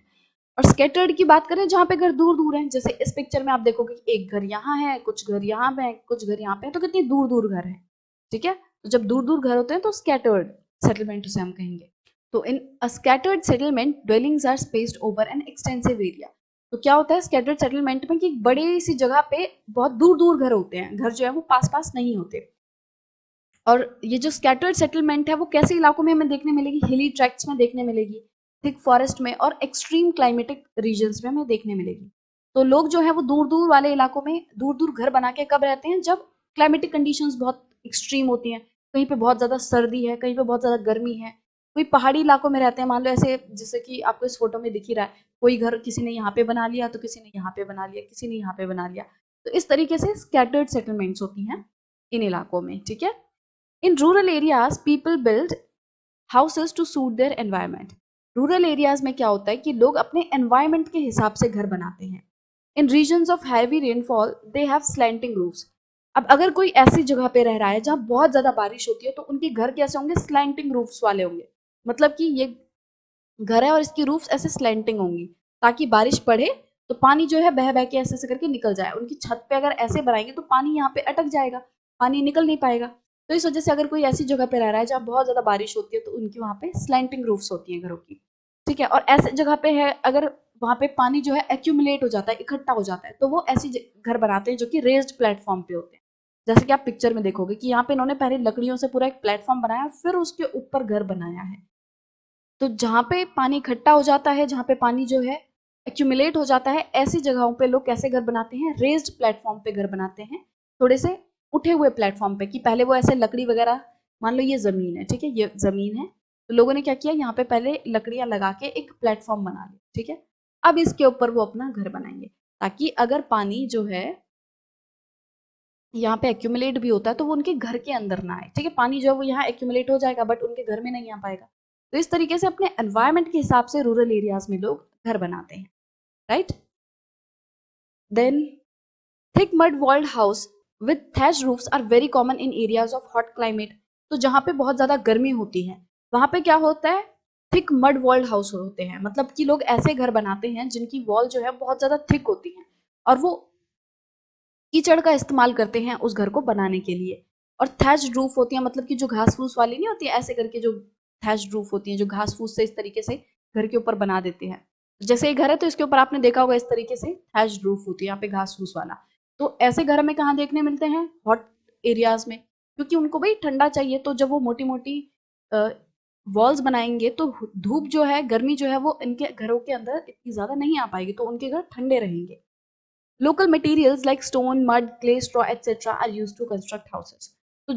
[SPEAKER 1] और स्कैटर्ड की बात करें जहाँ पे घर दूर दूर हैं, जैसे इस पिक्चर में आप देखोगे एक घर यहाँ है, कुछ घर यहाँ पे है, कुछ घर यहाँ पे है, तो कितनी दूर दूर घर है। ठीक है, तो जब दूर दूर घर होते हैं तो स्कैटर्ड सेटलमेंट उसे हम कहेंगे। तो in a scattered settlement dwellings are spaced over an extensive area. तो क्या होता है स्कैटर्ड सेटलमेंट में कि बड़ी सी जगह पे बहुत दूर दूर घर होते हैं, घर जो है वो पास पास नहीं होते। और ये जो स्कैटर्ड सेटलमेंट है वो कैसे इलाकों में हमें देखने मिलेगी, हिली ट्रैक्ट्स में देखने मिलेगी, थिक फॉरेस्ट में और एक्सट्रीम क्लाइमेटिक रीजन्स में हमें देखने मिलेगी। तो लोग जो है वो दूर दूर वाले इलाकों में दूर दूर घर बना के कब रहते हैं, जब क्लाइमेटिक कंडीशंस बहुत एक्सट्रीम होती हैं, कहीं पे बहुत ज्यादा सर्दी है, कहीं पे बहुत ज्यादा गर्मी है, कोई पहाड़ी इलाकों में रहते हैं, मान लो ऐसे जैसे कि आपको इस फोटो में दिख ही रहा है, कोई घर किसी ने यहाँ पे बना लिया तो किसी ने यहाँ पे बना लिया, किसी ने यहाँ पे बना लिया। तो इस तरीके से स्कैटर्ड सेटलमेंट्स होती हैं इन इलाकों में, ठीक है। In rural areas, people build houses to suit their environment. Rural areas में क्या होता है कि लोग अपने एनवायरमेंट के हिसाब से घर बनाते हैं। In regions of heavy rainfall they have slanting roofs. अब अगर कोई ऐसी जगह पे रह रहा है जहाँ बहुत ज्यादा बारिश होती है तो उनके घर कैसे होंगे, स्लैंटिंग रूफ्स वाले होंगे। मतलब कि ये घर है और इसकी रूफ्स ऐसे स्लैंटिंग होंगी ताकि बारिश पड़े तो पानी जो है बह बह के ऐसे ऐसे करके निकल जाए। उनकी छत पे अगर ऐसे बनाएंगे तो पानी यहाँ पे अटक जाएगा, पानी निकल नहीं पाएगा। तो इस वजह से अगर कोई ऐसी जगह पे रह रहा है जहाँ बहुत ज्यादा बारिश होती है तो उनकी वहाँ पे स्लैंटिंग रूफ्स होती हैं घरों की, ठीक है। और ऐसे जगह पे है अगर वहाँ पे पानी जो है एक्यूमुलेट हो जाता है, इकट्ठा हो जाता है, तो वो ऐसी घर बनाते हैं जो कि रेज्ड प्लेटफॉर्म पे होते हैं। जैसे कि आप पिक्चर में देखोगे कि यहाँ पे इन्होंने पहले लकड़ियों से पूरा एक प्लेटफॉर्म बनाया फिर उसके ऊपर घर बनाया है। तो जहाँ पे पानी इकट्ठा हो जाता है, जहाँ पे पानी जो है एक्यूमुलेट हो जाता है, ऐसी जगहों पे लोग कैसे घर बनाते हैं, रेज्ड प्लेटफॉर्म पे घर बनाते हैं, थोड़े से उठे हुए प्लेटफॉर्म पे। कि पहले वो ऐसे लकड़ी वगैरह, मान लो ये जमीन है, ठीक है, ये जमीन है, तो लोगों ने क्या किया, यहाँ पे पहले लकड़ियां लगा के एक प्लेटफॉर्म बना लिया, ठीक है। अब इसके ऊपर वो अपना घर बनाएंगे ताकि अगर पानी जो है यहाँ पे एक्यूमुलेट भी होता है तो वो उनके घर के अंदर ना आए, ठीक है। पानी जो है वो यहाँ एक्यूमुलेट हो जाएगा बट उनके घर में नहीं आ पाएगा। तो इस तरीके से अपने एनवायरमेंट के हिसाब से रूरल एरियाज में लोग घर बनाते हैं, right. Then thick mud walled house with thatch roofs are very common in areas of hot climate. तो जहाँ पे बहुत ज्यादा गर्मी होती है वहां पे क्या होता है, थिक मड वॉल्ड हाउस होते हैं। मतलब कि लोग ऐसे घर बनाते हैं जिनकी वॉल जो है बहुत ज्यादा थिक होती है और वो कीचड़ का इस्तेमाल करते हैं उस घर को बनाने के लिए। और थैच्ड रूफ होती है, मतलब कि जो घास फूस वाली नहीं होती है, ऐसे करके जो थैच्ड रूफ होती है जो घास फूस से इस तरीके से घर के ऊपर बना देते हैं। जैसे ये घर है तो इसके ऊपर आपने देखा होगा इस तरीके से थैच्ड रूफ होती है यहाँ पे घास फूस वाला। तो ऐसे घर हमें कहाँ देखने मिलते हैं, हॉट एरियाज में, क्योंकि उनको भाई ठंडा चाहिए। तो जब वो मोटी मोटी वॉल्स बनाएंगे तो धूप जो है, गर्मी जो है वो इनके घरों के अंदर इतनी ज्यादा नहीं आ पाएगी, तो उनके घर ठंडे रहेंगे। Local materials like stone, mud, clay, straw, etc. are used to construct houses. तो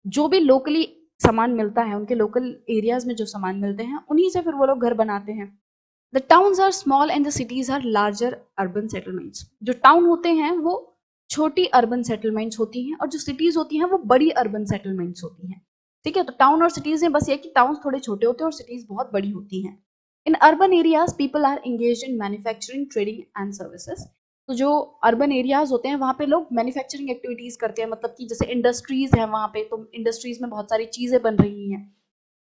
[SPEAKER 1] जो भी लोकली सामान मिलता है, उनके लोकल एरियाज में जो सामान मिलते हैं उन्हीं से फिर वो लोग घर बनाते हैं। The towns are small and the cities are larger urban settlements. जो टाउन होते हैं वो छोटी अर्बन सेटलमेंट्स होती हैं और जो सिटीज होती हैं वो बड़ी अर्बन सेटलमेंट्स होती हैं, ठीक है। तो टाउन और सिटीज में बस ये कि टाउन थोड़े छोटे होते हैं और सिटीज बहुत बड़ी होती हैं। In urban areas people are engaged in manufacturing, trading and services. तो जो अर्बन एरियाज होते हैं वहाँ पे लोग मैन्युफैक्चरिंग एक्टिविटीज करते हैं, मतलब कि जैसे इंडस्ट्रीज है वहाँ पे, तो इंडस्ट्रीज में बहुत सारी चीजें बन रही हैं।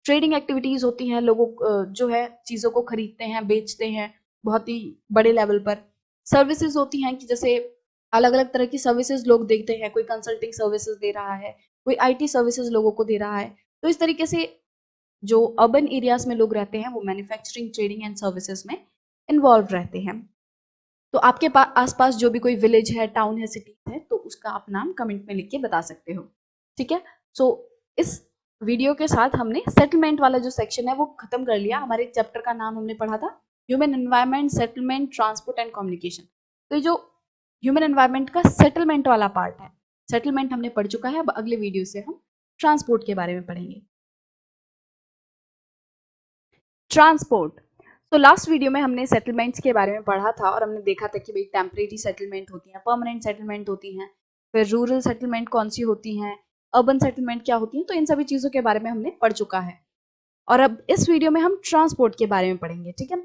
[SPEAKER 1] ट्रेडिंग एक्टिविटीज होती हैं, लोगों जो है चीजों को खरीदते हैं, बेचते हैं बहुत ही बड़े लेवल पर। सर्विसेज होती हैं कि जैसे अलग अलग तरह की सर्विसेज लोग देखते हैं, कोई कंसल्टिंग सर्विसेज दे रहा है, कोई आईटी सर्विसेज लोगों को दे रहा है। तो इस तरीके से जो अर्बन एरियाज में लोग रहते हैं वो मैन्युफैक्चरिंग, ट्रेडिंग एंड सर्विसेज में इन्वॉल्व रहते हैं। तो आपके पास आसपास जो भी कोई विलेज है, टाउन है, सिटी है, तो उसका आप नाम कमेंट में लिख के बता सकते हो, ठीक है। सो इस वीडियो के साथ हमने सेटलमेंट वाला जो सेक्शन है वो खत्म कर लिया। हमारे चैप्टर का नाम हमने पढ़ा था human environment, settlement, transport and communication. तो ये जो ह्यूमन एनवायरनमेंट का सेटलमेंट वाला पार्ट है, सेटलमेंट हमने पढ़ चुका है। अब अगले वीडियो से हम ट्रांसपोर्ट के बारे में पढ़ेंगे। ट्रांसपोर्ट। तो लास्ट वीडियो में हमने सेटलमेंट्स के बारे में पढ़ा था और हमने देखा था कि भाई टेम्परेरी सेटलमेंट होती हैं, परमानेंट सेटलमेंट होती हैं, फिर रूरल सेटलमेंट कौन सी होती हैं, अर्बन सेटलमेंट क्या होती हैं। तो इन सभी चीज़ों के बारे में हमने पढ़ चुका है और अब इस वीडियो में हम ट्रांसपोर्ट के बारे में पढ़ेंगे, ठीक है।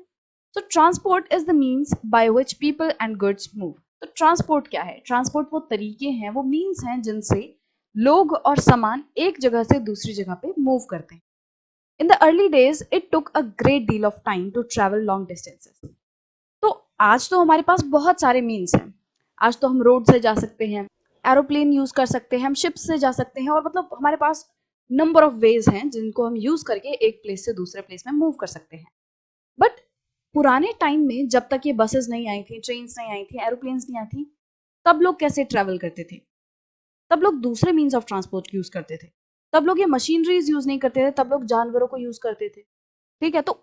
[SPEAKER 1] तो transport is the means by which people and goods move. तो ट्रांसपोर्ट क्या है, ट्रांसपोर्ट वो तरीके हैं, वो मीन्स हैं जिनसे लोग और सामान एक जगह से दूसरी जगह पे मूव करते हैं। In the early days, it took a great deal of time to travel long distances. तो आज तो हमारे पास बहुत सारे मीन्स हैं। आज तो हम रोड से जा सकते हैं, एरोप्लेन यूज कर सकते हैं, हम शिप से जा सकते हैं, और मतलब हमारे पास नंबर ऑफ वेज हैं जिनको हम यूज करके एक प्लेस से दूसरे प्लेस में मूव कर सकते हैं। बट पुराने टाइम में जब तक ये बसेस नहीं आई थी, ट्रेन नहीं आई थी, एरोप्लेन्स नहीं आई थी, तब लोग कैसे ट्रेवल करते थे, तब लोग दूसरे मीन्स ऑफ ट्रांसपोर्ट यूज करते थे। तब लोग ये मशीनरीज यूज नहीं करते थे, तब लोग जानवरों को यूज करते थे। ठीक है, तो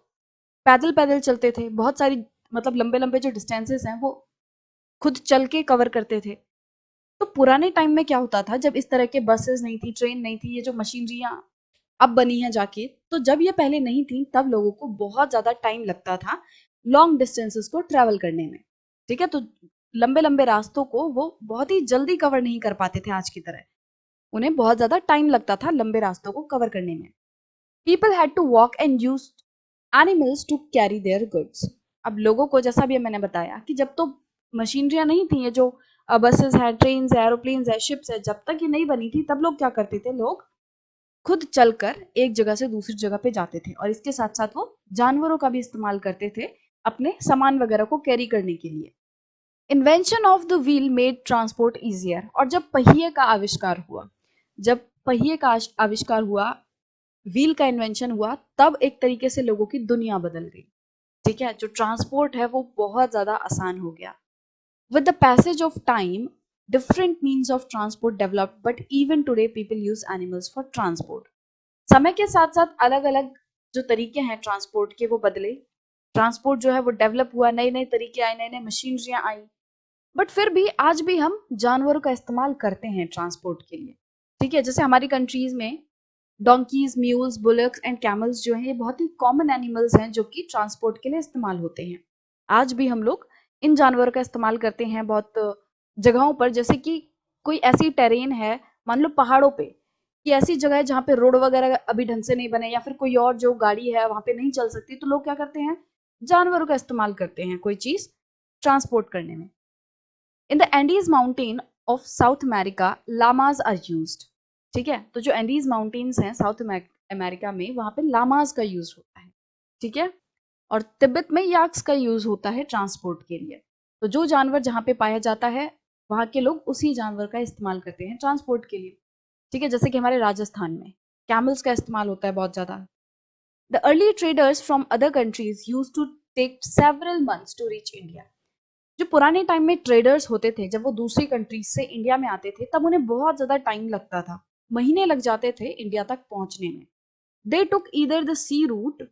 [SPEAKER 1] पैदल पैदल चलते थे, बहुत सारी मतलब लंबे लंबे जो डिस्टेंसेस हैं वो खुद चल के कवर करते थे। तो पुराने टाइम में क्या होता था, जब इस तरह के बसेस नहीं थी, ट्रेन नहीं थी, ये जो मशीनरियां अब बनी है जाके, तो जब ये पहले नहीं थी तब लोगों को बहुत ज्यादा टाइम लगता था लॉन्ग डिस्टेंसेस को ट्रेवल करने में। ठीक है, तो लंबे लंबे रास्तों को वो बहुत ही जल्दी कवर नहीं कर पाते थे आज की तरह, उन्हें बहुत ज्यादा टाइम लगता था लंबे रास्तों को कवर करने में। People had to walk and use animals to carry their goods. अब लोगों को, जैसा भी मैंने बताया कि जब तो मशीनरियां नहीं थी, ये जो बसेस है, ट्रेन है, एरोप्लेन्स है, शिप्स है, जब तक ये नहीं बनी थी तब लोग क्या करते थे, लोग खुद चलकर एक जगह से दूसरी जगह पे जाते थे, और इसके साथ साथ वो जानवरों का भी इस्तेमाल करते थे अपने सामान वगैरह को कैरी करने के लिए। Invention of the wheel made transport easier. और जब पहिए का आविष्कार हुआ, जब पहिए का आविष्कार हुआ, व्हील का इन्वेंशन हुआ, तब एक तरीके से लोगों की दुनिया बदल गई। ठीक है, जो ट्रांसपोर्ट है वो बहुत ज्यादा आसान हो गया। With the passage of time different means of transport developed, but even today people use animals for transport. समय के साथ साथ अलग अलग जो तरीके हैं ट्रांसपोर्ट के वो बदले, ट्रांसपोर्ट जो है वो डेवलप हुआ, नए नए तरीके आए, नए नए मशीनरियां आई, बट फिर भी आज भी हम जानवरों का इस्तेमाल करते हैं ट्रांसपोर्ट के लिए। ठीक है, जैसे हमारी कंट्रीज में donkeys, mules, bullocks and camels जो हैं, ये बहुत ही कॉमन एनिमल्स हैं जो कि ट्रांसपोर्ट के लिए इस्तेमाल होते हैं। आज भी हम लोग इन जानवरों का इस्तेमाल करते हैं बहुत जगहों पर, जैसे कि कोई ऐसी टेरेन है, मान लो पहाड़ों पे, कि ऐसी जगह है जहाँ पे रोड वगैरह अभी ढंग से नहीं बने, या फिर कोई और जो गाड़ी है वहां पे नहीं चल सकती, तो लोग क्या करते हैं, जानवरों का इस्तेमाल करते हैं कोई चीज ट्रांसपोर्ट करने में। In the Andes mountain of South America llamas are used. ठीक है, तो जो एंडीज माउंटेन्स हैं साउथ अमेरिका में, वहां पे लामाज का यूज होता है। ठीक है, और तिब्बत में याक्स का यूज होता है ट्रांसपोर्ट के लिए। तो जो जानवर जहाँ पे पाया जाता है, वहां के लोग उसी जानवर का इस्तेमाल करते हैं ट्रांसपोर्ट के लिए। ठीक है, जैसे कि हमारे राजस्थान में कैमल्स का इस्तेमाल होता है बहुत ज्यादा। The early traders from other countries use to take several months to reach India. जो पुराने टाइम में ट्रेडर्स होते थे, जब वो दूसरी कंट्रीज से इंडिया में आते थे, तब उन्हें बहुत ज्यादा टाइम लगता था, महीने लग जाते थे इंडिया तक पहुंचने में। दे टुक ईदर द सी रूट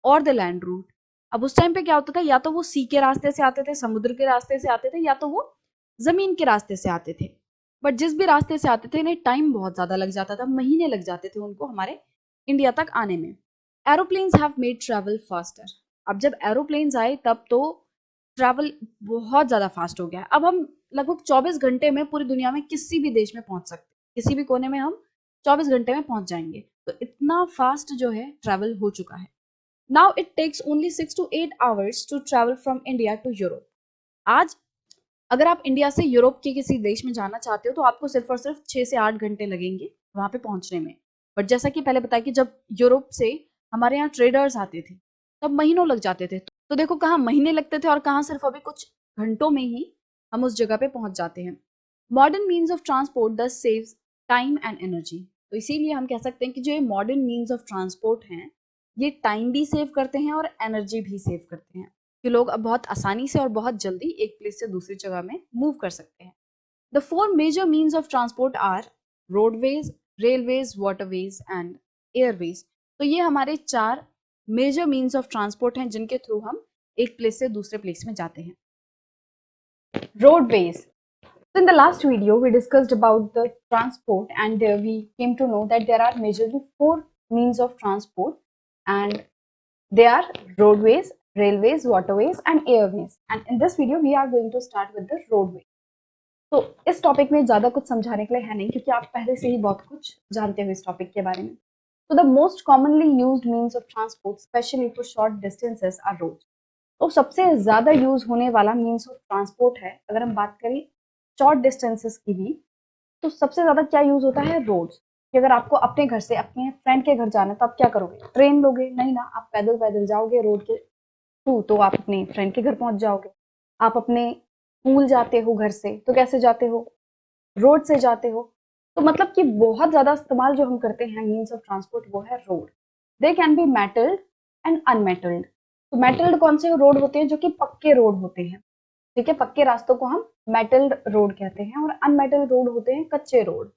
[SPEAKER 1] और द लैंड रूट। अब उस टाइम पे क्या होता था, या तो वो सी के रास्ते से आते थे, समुद्र के रास्ते से आते थे, या तो वो जमीन के रास्ते से आते थे। बट जिस भी रास्ते से आते थे, इन्हें टाइम बहुत ज्यादा लग जाता था, महीने लग जाते थे उनको हमारे इंडिया तक आने में। Aeroplanes have made travel faster. अब जब एरोप्लेन्स आए तब तो ट्रैवल बहुत ज़्यादा फास्ट हो गया। अब हम लगभग 24 घंटे में पूरी दुनिया में किसी भी देश में पहुंच सकते हैं, किसी भी कोने में हम 24 घंटे में पहुंच जाएंगे। तो इतना फास्ट जो है ट्रैवल हो चुका है। Now it takes only 6 to 8 hours to travel from India to Europe. आज अगर आप इंडिया से यूरोप के किसी देश में जाना चाहते हो, तो आपको सिर्फ और सिर्फ 6 से 8 घंटे लगेंगे वहां पे पहुंचने में। बट जैसा कि पहले बताया कि जब यूरोप से हमारे यहाँ ट्रेडर्स आते थे, तब महीनों लग जाते थे। तो देखो, कहाँ महीने लगते थे और कहाँ सिर्फ अभी कुछ घंटों में ही हम उस जगह पे पहुंच जाते हैं। मॉडर्न मीन्स ऑफ ट्रांसपोर्ट दस सेव्स टाइम एंड एनर्जी। तो इसीलिए हम कह सकते हैं कि जो ये मॉडर्न मीन्स ऑफ ट्रांसपोर्ट हैं, ये टाइम भी सेव करते हैं और एनर्जी भी सेव करते हैं, कि लोग अब बहुत आसानी से और बहुत जल्दी एक प्लेस से दूसरी जगह में मूव कर सकते हैं। The four major means of transport are roadways, railways, waterways and airways. तो ये हमारे 4 मेजर मीन्स ऑफ ट्रांसपोर्ट हैं जिनके थ्रू हम एक प्लेस से दूसरे प्लेस में जाते हैं। Roadways. So in the last video, we discussed about the transport, and we came to know that there are majorly 4 means of transport, and they are roadways, railways, waterways, and airways. And in this video, we are going to start with the roadway. तो इस topic में ज़्यादा कुछ समझाने के लिए है नहीं, क्योंकि आप पहले से ही बहुत कुछ जानते हो इस टॉपिक के बारे में। तो the most commonly used means of transport, specially for short distances, are road. तो सबसे ज़्यादा यूज होने वाला मीन्स ऑफ ट्रांसपोर्ट है, अगर हम बात करें शॉर्ट डिस्टेंसेस की भी, तो सबसे ज़्यादा क्या यूज होता है, रोड्स। कि अगर आपको अपने घर से अपने फ्रेंड के घर जाना है, तो आप क्या करोगे, ट्रेन लोगे नहीं ना, आप पैदल पैदल जाओगे रोड के थ्रू, तो आप अपने फ्रेंड के घर पहुंच जाओगे। आप अपने स्कूल जाते हो घर से, तो कैसे जाते हो, रोड से जाते हो। तो मतलब कि बहुत ज़्यादा इस्तेमाल जो हम करते हैं मीन्स ऑफ ट्रांसपोर्ट, वो है road. They can be metalled and unmetalled. तो मेटल्ड कौन से रोड होते हैं, जो कि पक्के रोड होते हैं। ठीक है, पक्के रास्तों को हम मेटल्ड रोड कहते हैं, और अनमेटल्ड रोड होते हैं कच्चे रोड।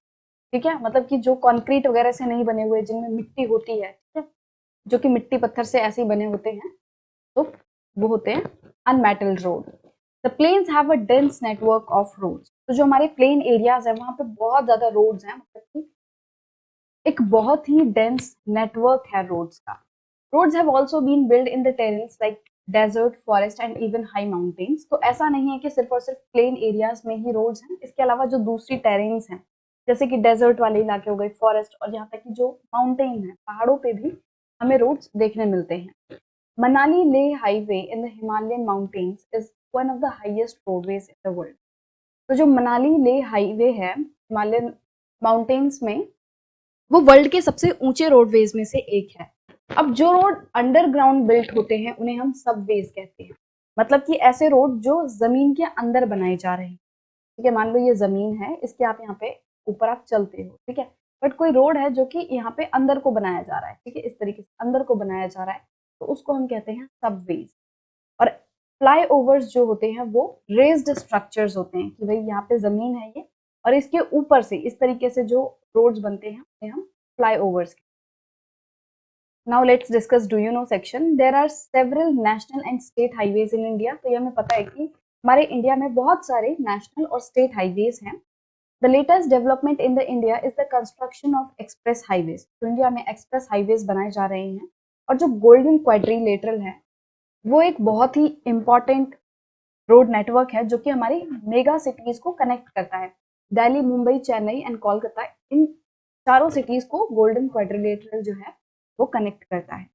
[SPEAKER 1] ठीक है, मतलब कि जो कंक्रीट वगैरह से नहीं बने हुए, जिनमें मिट्टी होती है, ठीक है, जो कि मिट्टी पत्थर से ऐसे ही बने होते हैं, तो वो होते हैं unmetalled road. The plains have a dense network of roads. तो जो हमारे प्लेन एरियाज है वहां पे बहुत ज्यादा रोड्स हैं, मतलब कि एक बहुत ही डेंस नेटवर्क है रोड्स का। Roads have also been build in the terrains like desert, forest and even high mountains. तो ऐसा नहीं है कि सिर्फ और सिर्फ प्लेन एरियाज में ही रोड्स हैं, इसके अलावा जो दूसरी टेरेन्स हैं, जैसे कि डेजर्ट वाले इलाके हो गए, फॉरेस्ट, और यहाँ तक कि जो माउंटेन है, पहाड़ों पे भी हमें रोड्स देखने मिलते हैं। Manali Leh highway in the Himalayan mountains is one of the highest roadways in the world. तो जो मनाली लेह हाईवे है हिमालयन माउंटेन्स में, वो वर्ल्ड के सबसे ऊंचे रोडवेज में से एक है। अब जो रोड अंडरग्राउंड बिल्ट होते हैं उन्हें हम सबवेज कहते हैं, मतलब कि ऐसे रोड जो जमीन के अंदर बनाए जा रहे हैं। ठीक है, मान लो ये जमीन है, इसके आप यहाँ पे ऊपर आप चलते हो, ठीक है, बट कोई रोड है जो कि यहाँ पे अंदर को बनाया जा रहा है, ठीक है, इस तरीके से अंदर को बनाया जा रहा है, तो उसको हम कहते हैं सबवेज। और फ्लाईओवर्स जो होते हैं वो रेज्ड स्ट्रक्चर्स होते हैं, कि भाई यहाँ पे जमीन है ये, और इसके ऊपर से इस तरीके से जो रोड्स बनते हैं उन्हें हम flyovers. Now let's discuss do you know section. There are several national and state highways in India. तो ये हमें पता है कि हमारे इंडिया में बहुत सारे नेशनल और स्टेट हाईवेज हैं। The latest development in the India is the construction of express highways. तो इंडिया में एक्सप्रेस हाईवेज बनाए जा रहे हैं, और जो गोल्डन क्वाड्रिलेटरल है वो एक बहुत ही इंपॉर्टेंट रोड नेटवर्क है जो कि हमारी मेगा सिटीज को कनेक्ट करता है। दिल्ली, मुंबई, चेन्नई एंड कोलकाता, इन चारों सिटीज को गोल्डन क्वाड्रिलेटरल जो है वो कनेक्ट करता है।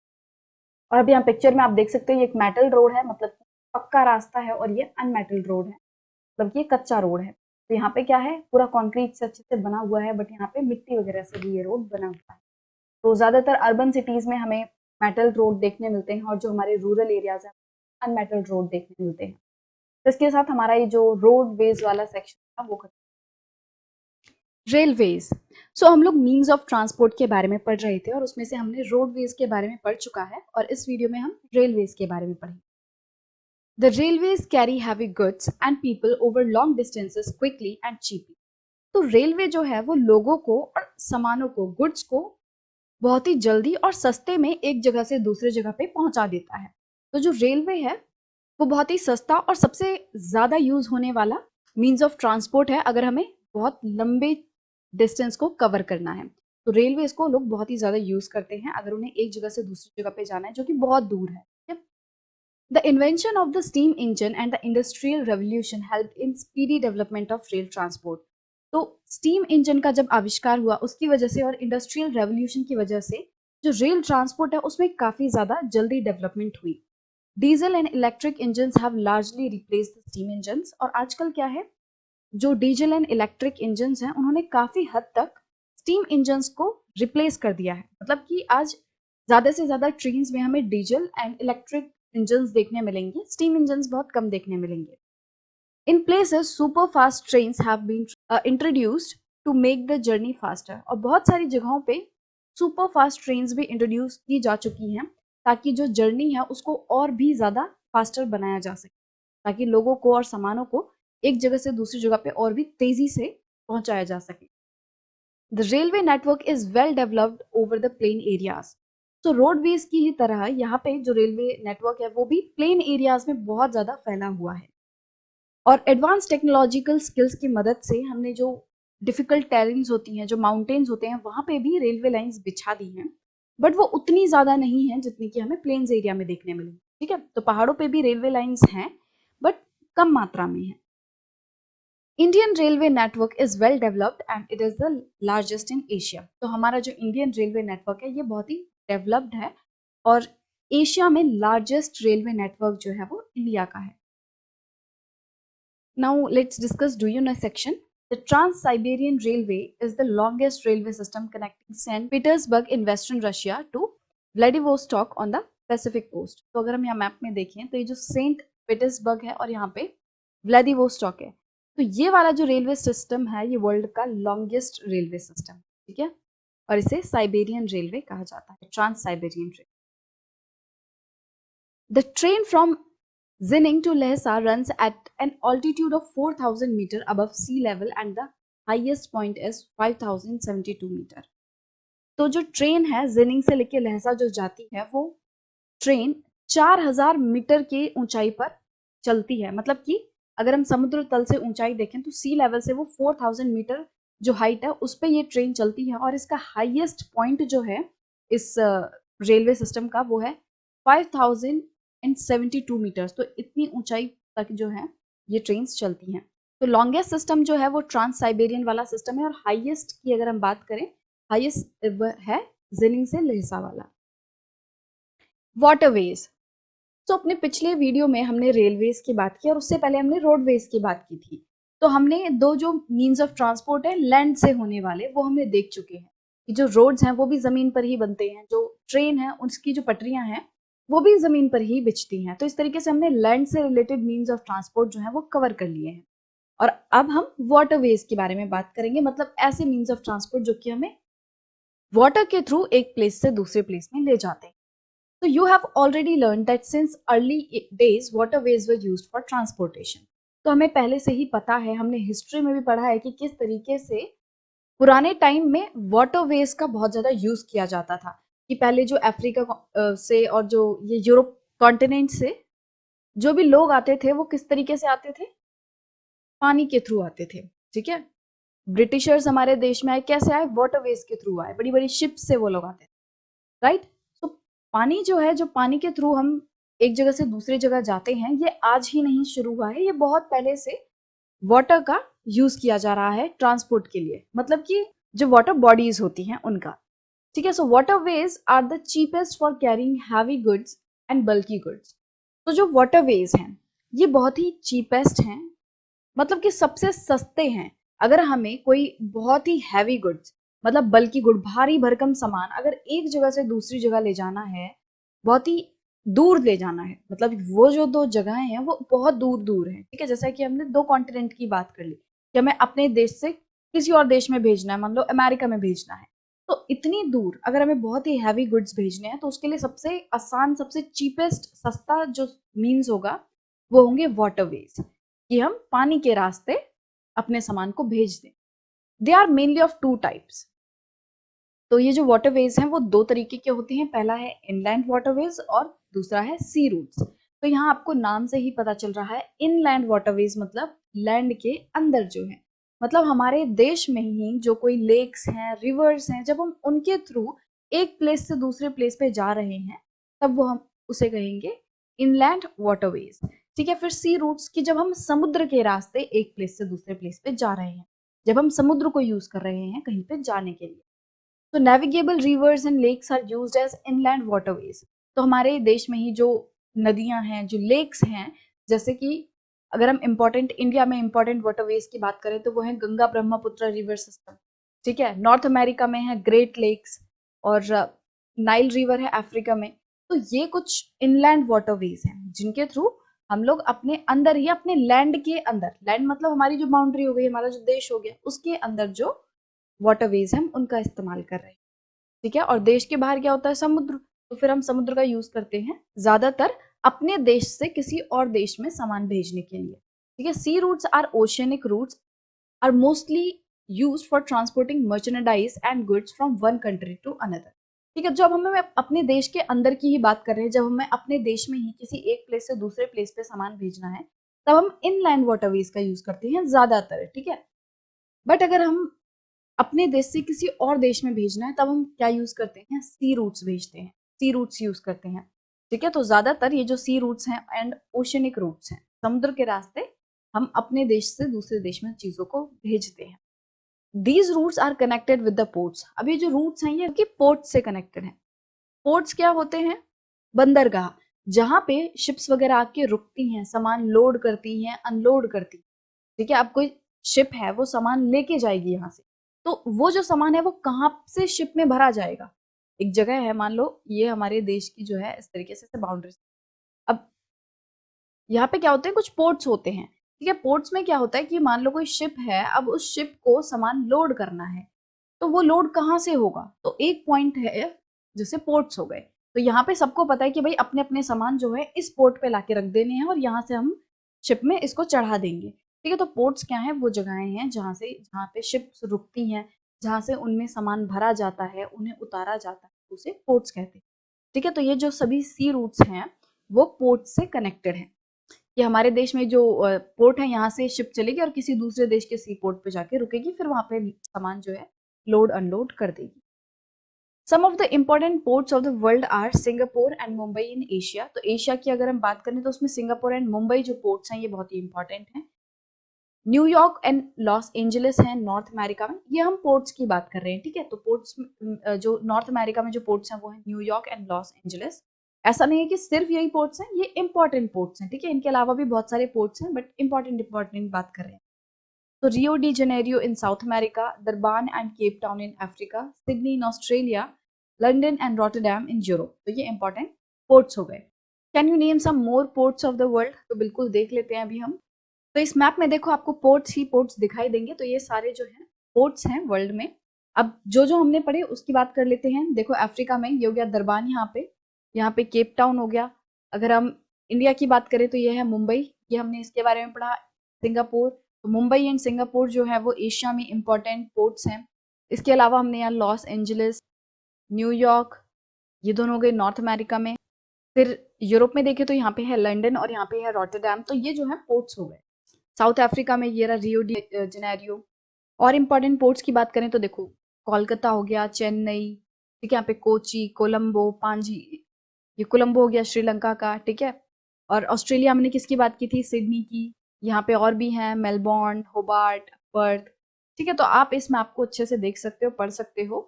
[SPEAKER 1] और अभी यहाँ पिक्चर में आप देख सकते हो ये एक मेटल रोड है, मतलब पक्का रास्ता है, और ये अनमेटल रोड है, मतलब ये कच्चा रोड है। तो यहाँ पे क्या है, पूरा कंक्रीट से अच्छे से बना हुआ है, बट यहाँ पे मिट्टी वगैरह से भी ये रोड बना हुआ है। तो ज्यादातर अर्बन सिटीज में हमें मेटल रोड देखने मिलते हैं, और जो हमारे रूरल एरियाज है अनमेटल रोड देखने मिलते हैं। तो इसके साथ हमारा ये जो रोडवेज वाला सेक्शन था वो खत्म। रेलवेज। सो हम लोग मीन्स ऑफ ट्रांसपोर्ट के बारे में पढ़ रहे थे, और उसमें से हमने रोडवेज के बारे में पढ़ चुका है, और इस वीडियो में हम रेलवेज के बारे में पढ़ेंगे। The railways carry heavy goods and people over long distances quickly and cheaply. तो रेलवे जो है वो लोगों को और सामानों को, गुड्स को बहुत ही जल्दी और सस्ते में एक जगह से दूसरे जगह पे पहुंचा देता है। तो जो रेलवे है वो बहुत ही सस्ता और सबसे ज्यादा यूज होने वाला मीन्स ऑफ ट्रांसपोर्ट है, अगर हमें बहुत लंबे डिस्टेंस को कवर करना है। तो रेलवे इसको लोग बहुत ही ज्यादा यूज करते हैं अगर उन्हें एक जगह से दूसरी जगह पे जाना है जो कि बहुत दूर है। The invention of the steam engine and the industrial revolution help in speedy development of rail transport. तो स्टीम इंजन का जब आविष्कार हुआ उसकी वजह से और इंडस्ट्रियल रेवोल्यूशन की वजह से जो रेल ट्रांसपोर्ट है उसमें काफी ज्यादा जल्दी डेवलपमेंट हुई। Diesel and electric engines have largely replaced the steam engines. और आजकल क्या है, जो डीजल एंड इलेक्ट्रिक इंजन्स हैं उन्होंने काफी हद तक स्टीम इंजन्स को रिप्लेस कर दिया है। मतलब कि आज ज्यादा से ज्यादा ट्रेन में हमें डीजल एंड इलेक्ट्रिक इंजन्स देखने मिलेंगे, स्टीम इंजन्स बहुत कम देखने मिलेंगे। In places super fast trains have been introduced to make the journey faster. और बहुत सारी जगहों पे सुपर फास्ट ट्रेन्स भी इंट्रोड्यूस की जा चुकी हैं ताकि जो जर्नी है उसको और भी ज्यादा फास्टर बनाया जा सके, ताकि लोगों को और सामानों को एक जगह से दूसरी जगह पे और भी तेजी से पहुंचाया जा सके। The railway network is well developed over the plain areas. तो रोडवेज की ही तरह यहाँ पे जो रेलवे नेटवर्क है वो भी प्लेन एरियाज में बहुत ज्यादा फैला हुआ है। और एडवांस टेक्नोलॉजिकल स्किल्स की मदद से हमने जो डिफिकल्ट टेरेन्स होती हैं, जो माउंटेन्स होते हैं, वहां पे भी रेलवे लाइंस बिछा दी हैं, बट वो उतनी ज्यादा नहीं है जितनी कि हमें प्लेन्स एरिया में देखने मिलेंगी। ठीक है, तो पहाड़ों पे भी रेलवे लाइंस हैं, बट कम मात्रा में है। Indian railway network is well developed and it is the largest in Asia. तो हमारा जो इंडियन रेलवे नेटवर्क है ये बहुत ही डेवलप्ड है, और एशिया में लार्जेस्ट रेलवे नेटवर्क जो है वो इंडिया का है। Now let's discuss do you know section. The Trans-Siberian Railway is the longest railway system connecting St. Petersburg in Western Russia to Vladivostok on the Pacific coast. तो अगर हम यहाँ map में देखें तो ये जो सेंट पीटर्सबर्ग है और यहाँ पे व्लादिवोस्टॉक है, तो ये वाला जो रेलवे सिस्टम है ये वर्ल्ड का लॉन्गेस्ट रेलवे सिस्टम, ठीक है, और इसे साइबेरियन रेलवे कहा जाता है, trans Siberian railway. The train from Zinning to Lhasa runs at an altitude of 4,000 meter above sea level and the highest point is 5072 metre. तो जो ट्रेन है जिनिंग से लेके लहसा जो जाती है वो ट्रेन 4000 मीटर की ऊंचाई पर चलती है। मतलब कि अगर हम समुद्र तल से ऊंचाई देखें तो सी लेवल से वो 4000 मीटर जो हाइट है उस पर ये ट्रेन चलती है, और इसका हाईएस्ट पॉइंट जो है इस रेलवे सिस्टम का वो है 5072 मीटर्स। तो इतनी ऊंचाई तक जो है ये ट्रेन चलती हैं। तो लॉन्गेस्ट सिस्टम जो है वो ट्रांस साइबेरियन वाला सिस्टम है, और हाईएस्ट की अगर हम बात करें हाईएस्ट है जिनिंग से लहसा वाला। वाटरवेज, तो अपने पिछले वीडियो में हमने रेलवेज की बात की और उससे पहले हमने रोडवेज की बात की थी। तो हमने दो जो मीन्स ऑफ ट्रांसपोर्ट है लैंड से होने वाले वो हमने देख चुके हैं कि जो रोड्स हैं वो भी जमीन पर ही बनते हैं, जो ट्रेन है उसकी जो पटरियां हैं वो भी जमीन पर ही बिछती हैं। तो इस तरीके से हमने लैंड से रिलेटेड मीन्स ऑफ ट्रांसपोर्ट जो है वो कवर कर लिए हैं। और अब हम वाटरवेज के बारे में बात करेंगे, मतलब ऐसे मीन्स ऑफ ट्रांसपोर्ट जो कि हमें वाटर के थ्रू एक प्लेस से दूसरे प्लेस में ले जाते हैं। So you have already learned that since early days waterways were used for transportation. तो हमें पहले से ही पता है, हमने हिस्ट्री में भी पढ़ा है कि किस तरीके से पुराने टाइम में वाटरवेज का बहुत ज़्यादा यूज़ किया जाता था। कि पहले जो अफ्रीका से और जो ये यूरोप कॉन्टिनेंट से जो भी लोग आते थे वो किस तरीके से आते थे, पानी के थ्रू आते थे। ठीक है, ब्रिटिशर्स हमारे देश में आए, कैसे आए, वाटरवेज के थ्रू आए, बड़ी बड़ी शिप से वो लोग आते थे, राइट। तो पानी जो है, जो पानी के थ्रू हम एक जगह से दूसरी जगह जाते हैं, ये आज ही नहीं शुरू हुआ है, ये बहुत पहले से वाटर का यूज किया जा रहा है ट्रांसपोर्ट के लिए, मतलब कि जो वाटर बॉडीज होती हैं उनका। ठीक है, so waterways are the cheapest for carrying heavy goods and bulky goods. तो जो वाटरवेज हैं ये बहुत ही चीपेस्ट हैं, मतलब कि सबसे सस्ते हैं। अगर हमें कोई बहुत ही हैवी गुड्स, मतलब बल्कि गुड, भारी भरकम सामान अगर एक जगह से दूसरी जगह ले जाना है, बहुत ही दूर ले जाना है, मतलब वो जो दो जगहें हैं वो बहुत दूर दूर हैं। ठीक है, जैसा कि हमने दो कॉन्टिनेंट की बात कर ली कि हमें अपने देश से किसी और देश में भेजना है, मान लो अमेरिका में भेजना है, तो इतनी दूर अगर हमें बहुत ही हैवी गुड्स भेजने हैं तो उसके लिए सबसे आसान, सबसे चीपेस्ट, सस्ता जो मीन्स होगा वो होंगे वाटरवेज, कि हम पानी के रास्ते अपने सामान को भेज दें। They are mainly of two types. तो ये जो वाटरवेज हैं वो दो तरीके के होते हैं, पहला है इनलैंड वाटरवेज और दूसरा है सी रूट्स। तो यहाँ आपको नाम से ही पता चल रहा है, इनलैंड वाटरवेज मतलब लैंड के अंदर जो है, मतलब हमारे देश में ही जो कोई लेक्स हैं, रिवर्स हैं, जब हम उनके थ्रू एक प्लेस से दूसरे प्लेस पे जा रहे हैं तब वो हम उसे कहेंगे इनलैंड वाटरवेज। ठीक है, फिर सी रूट्स की जब हम समुद्र के रास्ते एक प्लेस से दूसरे प्लेस पे जा रहे हैं, जब हम समुद्र को यूज कर रहे हैं कहीं पे जाने के लिए। तो navigable rivers and lakes are used as inland waterways. तो हमारे देश में ही जो नदियां हैं, जो लेक्स हैं, जैसे कि अगर हम इम्पोर्टेंट, इंडिया में इम्पोर्टेंट वाटरवेज की बात करें तो वो है गंगा ब्रह्मपुत्र रिवर सिस्टम। ठीक है, नॉर्थ अमेरिका में है ग्रेट लेक्स, और नाइल रिवर है अफ्रीका में। तो ये कुछ इनलैंड वाटरवेज हैं जिनके थ्रू हम लोग अपने अंदर ही, अपने लैंड के अंदर, लैंड मतलब हमारी जो बाउंड्री हो गई, हमारा जो देश हो गया, उसके अंदर जो वाटरवेज हम उनका इस्तेमाल कर रहे हैं। ठीक है, और देश के बाहर क्या होता है, समुद्र। तो फिर हम समुद्र का यूज करते हैं ज्यादातर अपने देश से किसी और देश में सामान भेजने के लिए। ठीक है, sea routes or oceanic routes are mostly used for transporting merchandise and goods from one country to another. ठीक है, जब हमें अपने देश के अंदर की ही बात कर रहे हैं, जब हमें अपने देश में ही किसी एक प्लेस से दूसरे प्लेस पे सामान भेजना है तब हम इनलैंड वाटरवेज का यूज करते हैं ज्यादातर। ठीक है, बट अगर हम अपने देश से किसी और देश में भेजना है तब हम क्या यूज करते हैं, सी रूट्स भेजते हैं, सी रूट्स यूज करते हैं। ठीक है, तो ज्यादातर ये जो सी रूट्स हैं एंड ओशनिक रूट्स हैं, समुद्र के रास्ते हम अपने देश से दूसरे देश में चीजों को भेजते हैं। These routes are connected with the ports. अब ये जो रूट्स हैं ये पोर्ट से कनेक्टेड हैं। पोर्ट्स क्या होते हैं, बंदरगाह, जहां पे शिप्स वगैरह आके रुकती हैं, सामान लोड करती हैं, अनलोड करती हैं। ठीक है, अब कोई शिप है वो सामान लेके जाएगी यहाँ से, तो वो जो सामान है वो कहाँ से शिप में भरा जाएगा, एक जगह है, मान लो ये हमारे देश की जो है इस तरीके से बाउंड्री। अब यहाँ पे क्या होते हैं, कुछ पोर्ट्स होते हैं। ठीक है, पोर्ट्स में क्या होता है कि मान लो कोई शिप है, अब उस शिप को सामान लोड करना है, तो वो लोड कहाँ से होगा, तो एक पॉइंट है जैसे पोर्ट्स हो गए। तो यहाँ पे सबको पता है कि भाई अपने अपने सामान जो है इस पोर्ट पे लाके रख देने हैं और यहाँ से हम शिप में इसको चढ़ा देंगे। ठीक है, तो पोर्ट्स क्या हैं, वो जगहें हैं जहाँ पे शिप्स रुकती हैं, जहाँ से उनमें सामान भरा जाता है, उन्हें उतारा जाता है, उसे पोर्ट्स कहते हैं। ठीक है, तो ये जो सभी सी रूट्स हैं वो पोर्ट से कनेक्टेड हैं। कि हमारे देश में जो पोर्ट है, यहाँ से शिप चलेगी और किसी दूसरे देश के सी पोर्ट पे जाके रुकेगी, फिर वहां पे सामान जो है लोड अनलोड कर देगी। Some of the important ports of the world are Singapore and Mumbai in Asia. तो एशिया की अगर हम बात करें तो उसमें सिंगापुर एंड मुंबई जो पोर्ट्स हैं ये बहुत ही इंपॉर्टेंट हैं। न्यूयॉर्क एंड लॉस एंजलिस हैं नॉर्थ अमेरिका में। ये हम पोर्ट्स की बात कर रहे हैं, ठीक है। तो पोर्ट्स जो नॉर्थ अमेरिका में जो पोर्ट्स हैं वो हैं न्यूयॉर्क एंड लॉस एंजलिस। ऐसा नहीं है कि सिर्फ यही पोर्ट्स हैं, ये इंपॉर्टेंट पोर्ट्स हैं, ठीक है। इनके अलावा भी बहुत सारे पोर्ट्स हैं, बट इंपॉर्टेंट बात कर रहे हैं। तो Rio de Janeiro in South America, Durban and Cape Town in Africa, Sydney in Australia, London and Rotterdam in Europe. तो ये इंपॉर्टेंट पोर्ट्स हो गए। Can you name some more ports of the world? तो बिल्कुल देख लेते हैं अभी हम। तो इस मैप में देखो आपको पोर्ट्स ही पोर्ट्स दिखाई देंगे। तो ये सारे जो हैं पोर्ट्स हैं वर्ल्ड में। अब जो हमने पढ़े उसकी बात कर लेते हैं। देखो अफ्रीका में ये हो गया दरबान, यहाँ पे केप टाउन हो गया। अगर हम इंडिया की बात करें तो ये है मुंबई, ये हमने इसके बारे में पढ़ा। सिंगापुर, तो मुंबई एंड सिंगापुर जो है वो एशिया में इंपॉर्टेंट पोर्ट्स हैं। इसके अलावा हमने यहाँ लॉस एंजलिस, न्यूयॉर्क, ये दोनों हो गए नॉर्थ अमेरिका में। फिर यूरोप में देखें तो यहाँ पे है लंदन और यहाँ पे है रॉटरडैम। तो ये जो है पोर्ट्स हो गए। साउथ अफ्रीका में ये रहा रियो डी जेनेरियो। और इम्पोर्टेंट पोर्ट्स की बात करें तो देखो कोलकाता हो गया, चेन्नई, ठीक है, यहाँ पे कोची, कोलंबो, पांजी, ये कोलंबो हो गया श्रीलंका का, ठीक है। और ऑस्ट्रेलिया हमने किसकी बात की थी? सिडनी की। यहाँ पे और भी हैं, मेलबोर्न, होबार्ट, पर्थ, ठीक है। तो आप इस मैप को अच्छे से देख सकते हो, पढ़ सकते हो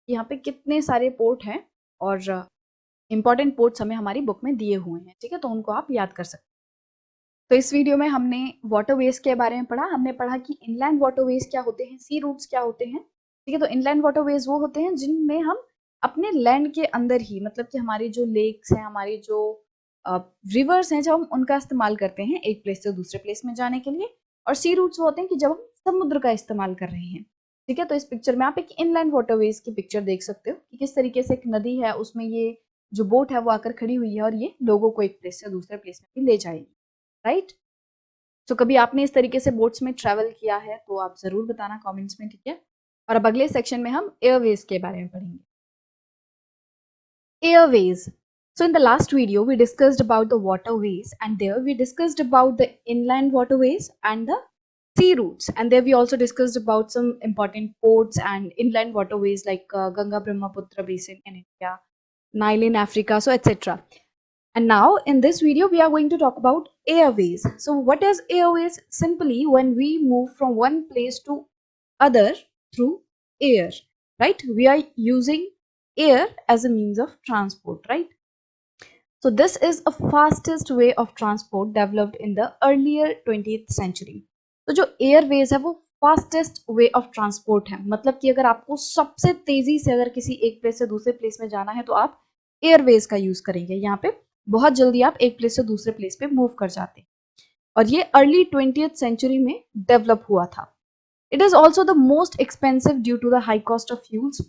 [SPEAKER 1] कि यहाँ पे कितने सारे पोर्ट हैं और इंपॉर्टेंट पोर्ट्स हमें हमारी बुक में दिए हुए हैं, ठीक है। तो उनको आप याद कर सकते हो। तो इस वीडियो में हमने वाटरवेज के बारे में पढ़ा। हमने पढ़ा कि इनलैंड वाटरवेज क्या होते हैं, सी रूट्स क्या होते हैं, ठीक है। तो इनलैंड वाटरवेज वो होते हैं जिनमें हम अपने लैंड के अंदर ही, मतलब कि हमारी जो लेक्स हैं, हमारी जो रिवर्स हैं, जब हम उनका इस्तेमाल करते हैं एक प्लेस से दूसरे प्लेस में जाने के लिए। और सी रूट्स वो होते हैं कि जब हम समुद्र का इस्तेमाल कर रहे हैं, ठीक है। तो इस पिक्चर में आप एक इनलैंड वाटरवेज की पिक्चर देख सकते हो कि किस तरीके से एक नदी है, उसमें ये जो बोट है वो आकर खड़ी हुई है और ये लोगों को एक प्लेस से दूसरे प्लेस में भी ले जाएगी, राइट। तो कभी आपने इस तरीके से बोट्स में ट्रैवल किया है तो आप जरूर बताना कमेंट्स में, ठीक है। और अब अगले सेक्शन में हम एयरवेज के बारे में पढ़ेंगे। Airways. So in the last video, we discussed about the waterways, and there we discussed about the inland waterways and the sea routes. And there we also discussed about some important ports and inland waterways like Ganga Brahmaputra Basin in India, Nile in Africa, so etc. And now in this video, we are going to talk about airways. So what is airways? Simply when we move from one place to other through air, right? We are using air as a means of transport, right? So this is a fastest way of transport developed in the earlier 20th century. तो जो Airways है वो fastest way of transport है, मतलब कि अगर आपको सबसे तेजी से अगर किसी एक प्लेस से दूसरे प्लेस में जाना है तो आप एयरवेज का यूज करेंगे। यहाँ पे बहुत जल्दी आप एक प्लेस से दूसरे प्लेस पे मूव कर जाते हैं और ये अर्ली 20th सेंचुरी में डेवलप हुआ था। It is also the most expensive due to the high cost of fuels.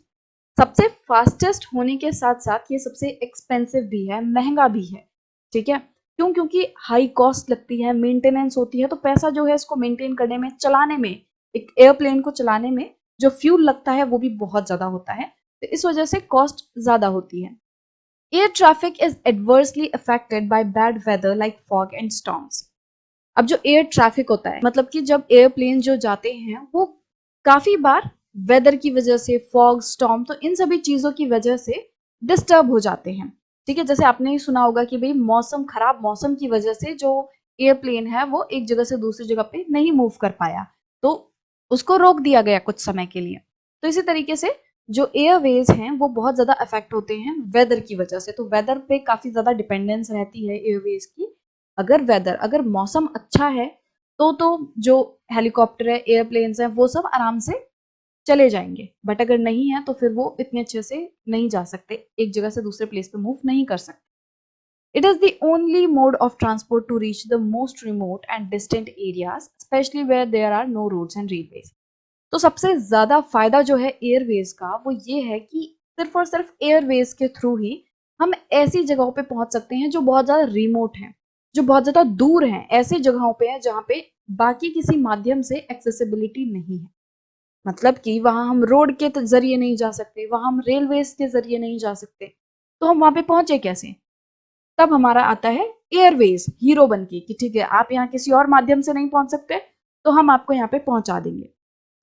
[SPEAKER 1] सबसे फास्टेस्ट होने के साथ साथ ये सबसे एक्सपेंसिव भी है, महंगा भी है, ठीक है। क्यों? क्योंकि हाई कॉस्ट लगती है, मेंटेनेंस होती है, तो पैसा जो है इसको मेंटेन करने में, चलाने में, एक एयरप्लेन को चलाने में जो फ्यूल लगता है वो भी बहुत ज्यादा होता है, तो इस वजह से कॉस्ट ज्यादा होती है। Air traffic is adversely affected by bad weather like fog and storms. अब जो एयर ट्रैफिक होता है, मतलब कि जब एयरप्लेन जो जाते हैं वो काफी बार वेदर की वजह से, फॉग, स्टॉर्म, तो इन सभी चीजों की वजह से डिस्टर्ब हो जाते हैं, ठीक है। जैसे आपने ही सुना होगा कि भाई मौसम, खराब मौसम की वजह से जो एयरप्लेन है वो एक जगह से दूसरी जगह पे नहीं मूव कर पाया, तो उसको रोक दिया गया कुछ समय के लिए। तो इसी तरीके से जो एयरवेज हैं वो बहुत ज्यादा अफेक्ट होते हैं वेदर की वजह से। तो वेदर पे काफी ज्यादा डिपेंडेंस रहती है एयरवेज की। अगर मौसम अच्छा है तो जो हेलीकॉप्टर है, एयरप्लेन्स हैं, वो सब आराम से चले जाएंगे, बट अगर नहीं है तो फिर वो इतने अच्छे से नहीं जा सकते, एक जगह से दूसरे प्लेस पे मूव नहीं कर सकते। It is the only mode of transport to reach the most remote and distant areas, specially where there are no roads and railways. तो सबसे ज्यादा फायदा जो है एयरवेज का वो ये है कि सिर्फ और सिर्फ एयरवेज के थ्रू ही हम ऐसी जगहों पे पहुंच सकते हैं जो बहुत ज्यादा रिमोट हैं, जो बहुत ज्यादा दूर हैं, ऐसी जगहों पे हैं जहाँ पे बाकी किसी माध्यम से एक्सेसिबिलिटी नहीं है। मतलब कि वहां हम रोड के जरिए नहीं जा सकते, वहां हम रेलवेज के जरिए नहीं जा सकते, तो हम वहां पे पहुंचे कैसे? तब हमारा आता है एयरवेज हीरो बन के कि ठीक है, आप यहाँ किसी और माध्यम से नहीं पहुंच सकते, तो हम आपको यहाँ पे पहुंचा देंगे।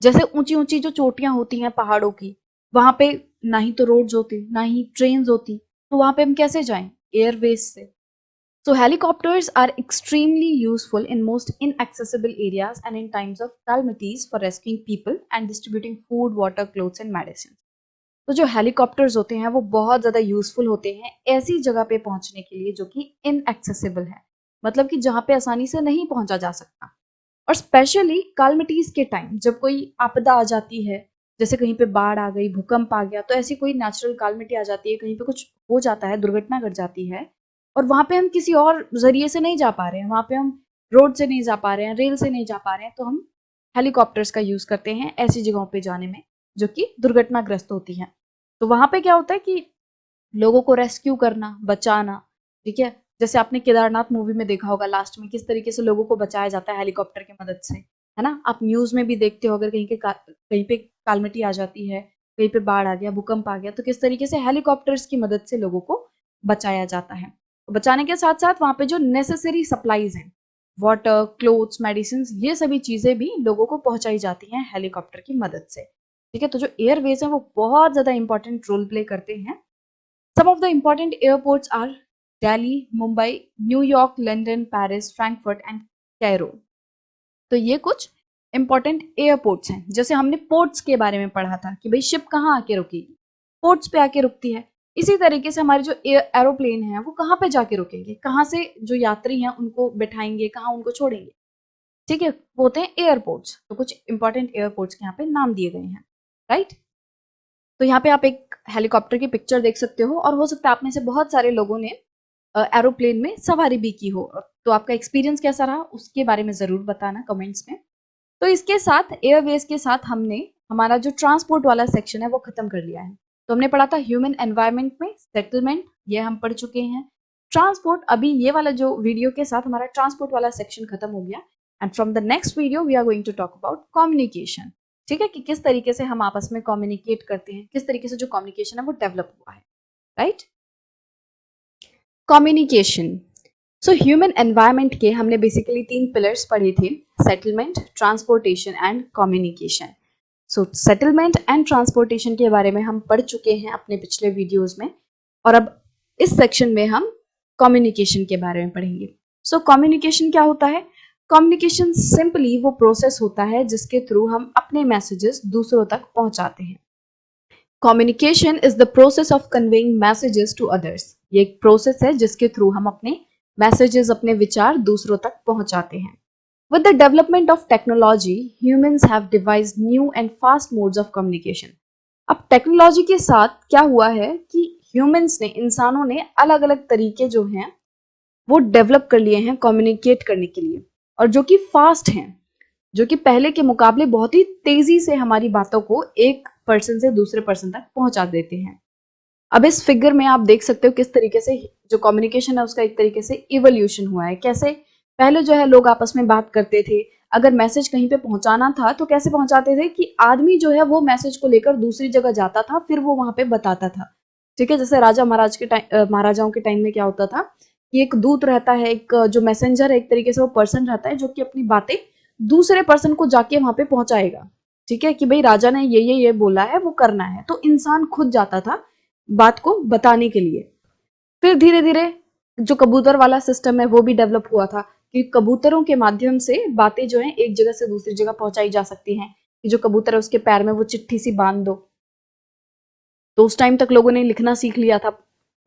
[SPEAKER 1] जैसे ऊंची ऊंची जो चोटियां होती हैं पहाड़ों की, वहां पे ना ही तो रोड्स होती, ना ही ट्रेन होती, तो वहां पे हम कैसे जाएं? एयरवेज से। So helicopters are extremely useful in most inaccessible areas and in times of calamities for rescuing people and distributing food, water, clothes and medicine. तो जो हेलीकॉप्टर्स होते हैं वो बहुत ज़्यादा यूजफुल होते हैं ऐसी जगह पे पहुंचने के लिए जो कि इनएक्सेसिबल है, मतलब कि जहाँ पे आसानी से नहीं पहुंचा जा सकता। और स्पेशली कालमिटीज के टाइम जब कोई आपदा आ जाती है, जैसे कहीं पे बाढ़ आ गई, भूकंप आ गया, तो ऐसी कोई नेचुरल कालमिटी आ जाती है, कहीं पे कुछ हो जाता है, दुर्घटना घट जाती है, और वहां पे हम किसी और जरिए से नहीं जा पा रहे हैं, वहां पे हम रोड से नहीं जा पा रहे हैं, रेल से नहीं जा पा रहे हैं, तो हम हेलीकॉप्टर्स का यूज करते हैं ऐसी जगहों पे जाने में जो कि दुर्घटनाग्रस्त होती हैं। तो वहां पे क्या होता है कि लोगों को रेस्क्यू करना, बचाना, ठीक है। जैसे आपने केदारनाथ मूवी में देखा होगा लास्ट में किस तरीके से लोगों को बचाया जाता है हेलीकॉप्टर की मदद से, है ना। आप न्यूज में भी देखते हो, अगर कहीं पे कालमिटी आ जाती है, कहीं पे बाढ़ आ गया, भूकंप आ गया, तो किस तरीके से हेलीकॉप्टर्स की मदद से लोगों को बचाया जाता है। तो बचाने के साथ साथ वहां पे जो नेसेसरी सप्लाईज हैं, वाटर, क्लोथ्स, मेडिसिन, ये सभी चीजें भी लोगों को पहुंचाई जाती हैं हेलीकॉप्टर की मदद से, ठीक है। तो जो एयरवेज है वो बहुत ज्यादा इंपॉर्टेंट रोल प्ले करते हैं। Some of the important airports are Delhi, Mumbai, New York, London, Paris, Frankfurt and Cairo. तो ये कुछ इंपॉर्टेंट एयरपोर्ट्स हैं। जैसे हमने पोर्ट्स के बारे में पढ़ा था कि भाई शिप कहाँ आके रुकेगी, पोर्ट्स पे आके रुकती है। इसी तरीके से हमारे जो एरोप्लेन है वो कहाँ पे जाके रुकेंगे, कहाँ से जो यात्री हैं उनको बैठाएंगे, कहाँ उनको छोड़ेंगे, ठीक है, वो होते हैं एयरपोर्ट्स। तो कुछ इंपॉर्टेंट एयरपोर्ट्स के यहाँ पे नाम दिए गए हैं, राइट। तो यहाँ पे आप एक हेलीकॉप्टर की पिक्चर देख सकते हो, और हो सकता है आप में से बहुत सारे लोगों ने एरोप्लेन में सवारी भी की हो, तो आपका एक्सपीरियंस कैसा रहा उसके बारे में जरूर बताना कमेंट्स में। तो इसके साथ एयरवेज के साथ हमने हमारा जो ट्रांसपोर्ट वाला सेक्शन है वो खत्म कर लिया है। तो हमने पढ़ा था ह्यूमन एनवायरनमेंट में सेटलमेंट, ये हम पढ़ चुके हैं। ट्रांसपोर्ट, अभी ये वाला जो वीडियो के साथ हमारा ट्रांसपोर्ट वाला सेक्शन खत्म हो गया। And from the next video we are going to talk about communication, ठीक है, कि किस तरीके से हम आपस में कम्युनिकेट करते हैं, किस तरीके से जो कम्युनिकेशन है वो डेवलप हुआ है, right. Communication, so human environment के हमने बेसिकली 3 पिलर्स पढ़े थे, settlement, transportation and communication. So settlement and transportation के बारे में हम पढ़ चुके हैं अपने पिछले वीडियोस में, और अब इस सेक्शन में हम कम्युनिकेशन के बारे में पढ़ेंगे। सो कम्युनिकेशन क्या होता है? कम्युनिकेशन सिंपली वो प्रोसेस होता है जिसके थ्रू हम अपने मैसेजेस दूसरों तक पहुंचाते हैं। Communication is the process of conveying messages to others. ये एक प्रोसेस है जिसके थ्रू हम अपने मैसेजेस, अपने विचार दूसरों तक पहुंचाते हैं। With the development of technology, humans have devised new and fast modes of communication. अब टेक्नोलॉजी के साथ क्या हुआ है कि ह्यूमंस ने, इंसानों ने अलग अलग तरीके जो हैं वो डेवलप कर लिए हैं कम्युनिकेट करने के लिए, और जो कि फास्ट हैं, जो कि पहले के मुकाबले बहुत ही तेजी से हमारी बातों को एक पर्सन से दूसरे पर्सन तक पहुंचा देते हैं। अब इस फिगर में आप देख सकते हो किस तरीके से जो कम्युनिकेशन है उसका एक तरीके से इवोल्यूशन हुआ है। कैसे? पहले जो है लोग आपस में बात करते थे, अगर मैसेज कहीं पे पहुंचाना था तो कैसे पहुंचाते थे कि आदमी जो है वो मैसेज को लेकर दूसरी जगह जाता था, फिर वो वहां पे बताता था, ठीक है। जैसे राजा महाराज के टाइम, महाराजाओं के टाइम में क्या होता था कि एक दूत रहता है, एक जो मैसेंजर है, एक तरीके से वो पर्सन रहता है जो कि अपनी बातें दूसरे पर्सन को जाके वहां पे पहुंचाएगा, ठीक है, कि भाई राजा ने ये बोला है, वो करना है, तो इंसान खुद जाता था बात को बताने के लिए। फिर धीरे धीरे जो कबूतर वाला सिस्टम है वो भी डेवलप हुआ था कि कबूतरों के माध्यम से बातें जो है एक जगह से दूसरी जगह पहुंचाई जा सकती हैं, कि जो कबूतर है उसके पैर में वो चिट्ठी सी बांध दो। तो उस टाइम तक लोगों ने लिखना सीख लिया था,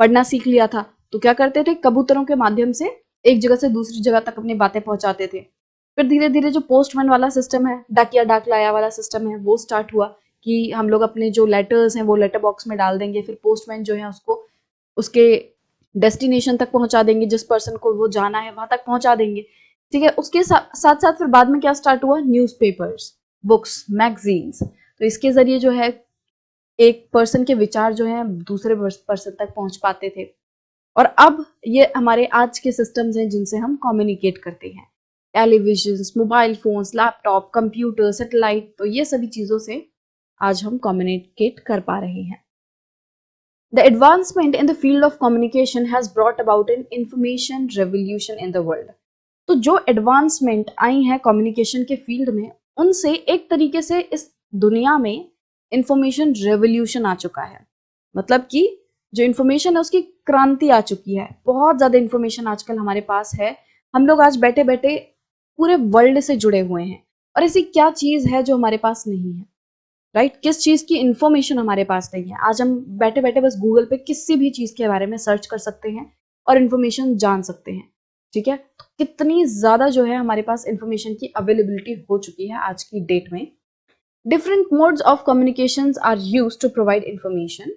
[SPEAKER 1] पढ़ना सीख लिया था, तो क्या करते थे, कबूतरों के माध्यम से एक जगह से दूसरी जगह तक अपनी बातें पहुंचाते थे। फिर धीरे धीरे जो पोस्टमैन वाला सिस्टम है, डाकिया डाक लाया वाला सिस्टम है, वो स्टार्ट हुआ कि हम लोग अपने जो लेटर्स हैं वो लेटर बॉक्स में डाल देंगे, फिर पोस्टमैन जो है उसको उसके डेस्टिनेशन तक पहुंचा देंगे, जिस पर्सन को वो जाना है वहां तक पहुंचा देंगे, ठीक है। उसके साथ साथ फिर बाद में क्या स्टार्ट हुआ, न्यूज़पेपर्स, बुक्स, मैगजीन्स। तो इसके जरिए जो है एक पर्सन के विचार जो है दूसरे पर्सन तक पहुंच पाते थे। और अब ये हमारे आज के सिस्टम्स हैं जिनसे हम कम्युनिकेट करते हैं। Televisions, mobile phones, laptop, computer, satellite, तो ये सभी चीज़ों से आज हम कम्युनिकेट कर पा रहे हैं। The advancement in the field of communication has brought about an information revolution in the world. तो जो एडवांसमेंट आई है कम्युनिकेशन के फील्ड में, उनसे एक तरीके से इस दुनिया में इंफॉर्मेशन रेवोल्यूशन आ चुका है। मतलब कि जो इंफॉर्मेशन है उसकी क्रांति आ चुकी है। बहुत ज़्यादा इंफॉर्मेशन आजकल हमारे पास है। हम लोग आज बैठे बैठे पूरे वर्ल्ड से जुड़े हुए हैं, और ऐसी क्या चीज़ है जो हमारे पास नहीं है, राइट? किस चीज़ की इंफॉर्मेशन हमारे पास नहीं है? आज हम बैठे बैठे बस गूगल पे किसी भी चीज़ के बारे में सर्च कर सकते हैं और इंफॉर्मेशन जान सकते हैं। ठीक है, तो कितनी ज़्यादा जो है हमारे पास इंफॉर्मेशन की अवेलेबिलिटी हो चुकी है आज की डेट में। Different modes of communications are used to provide information,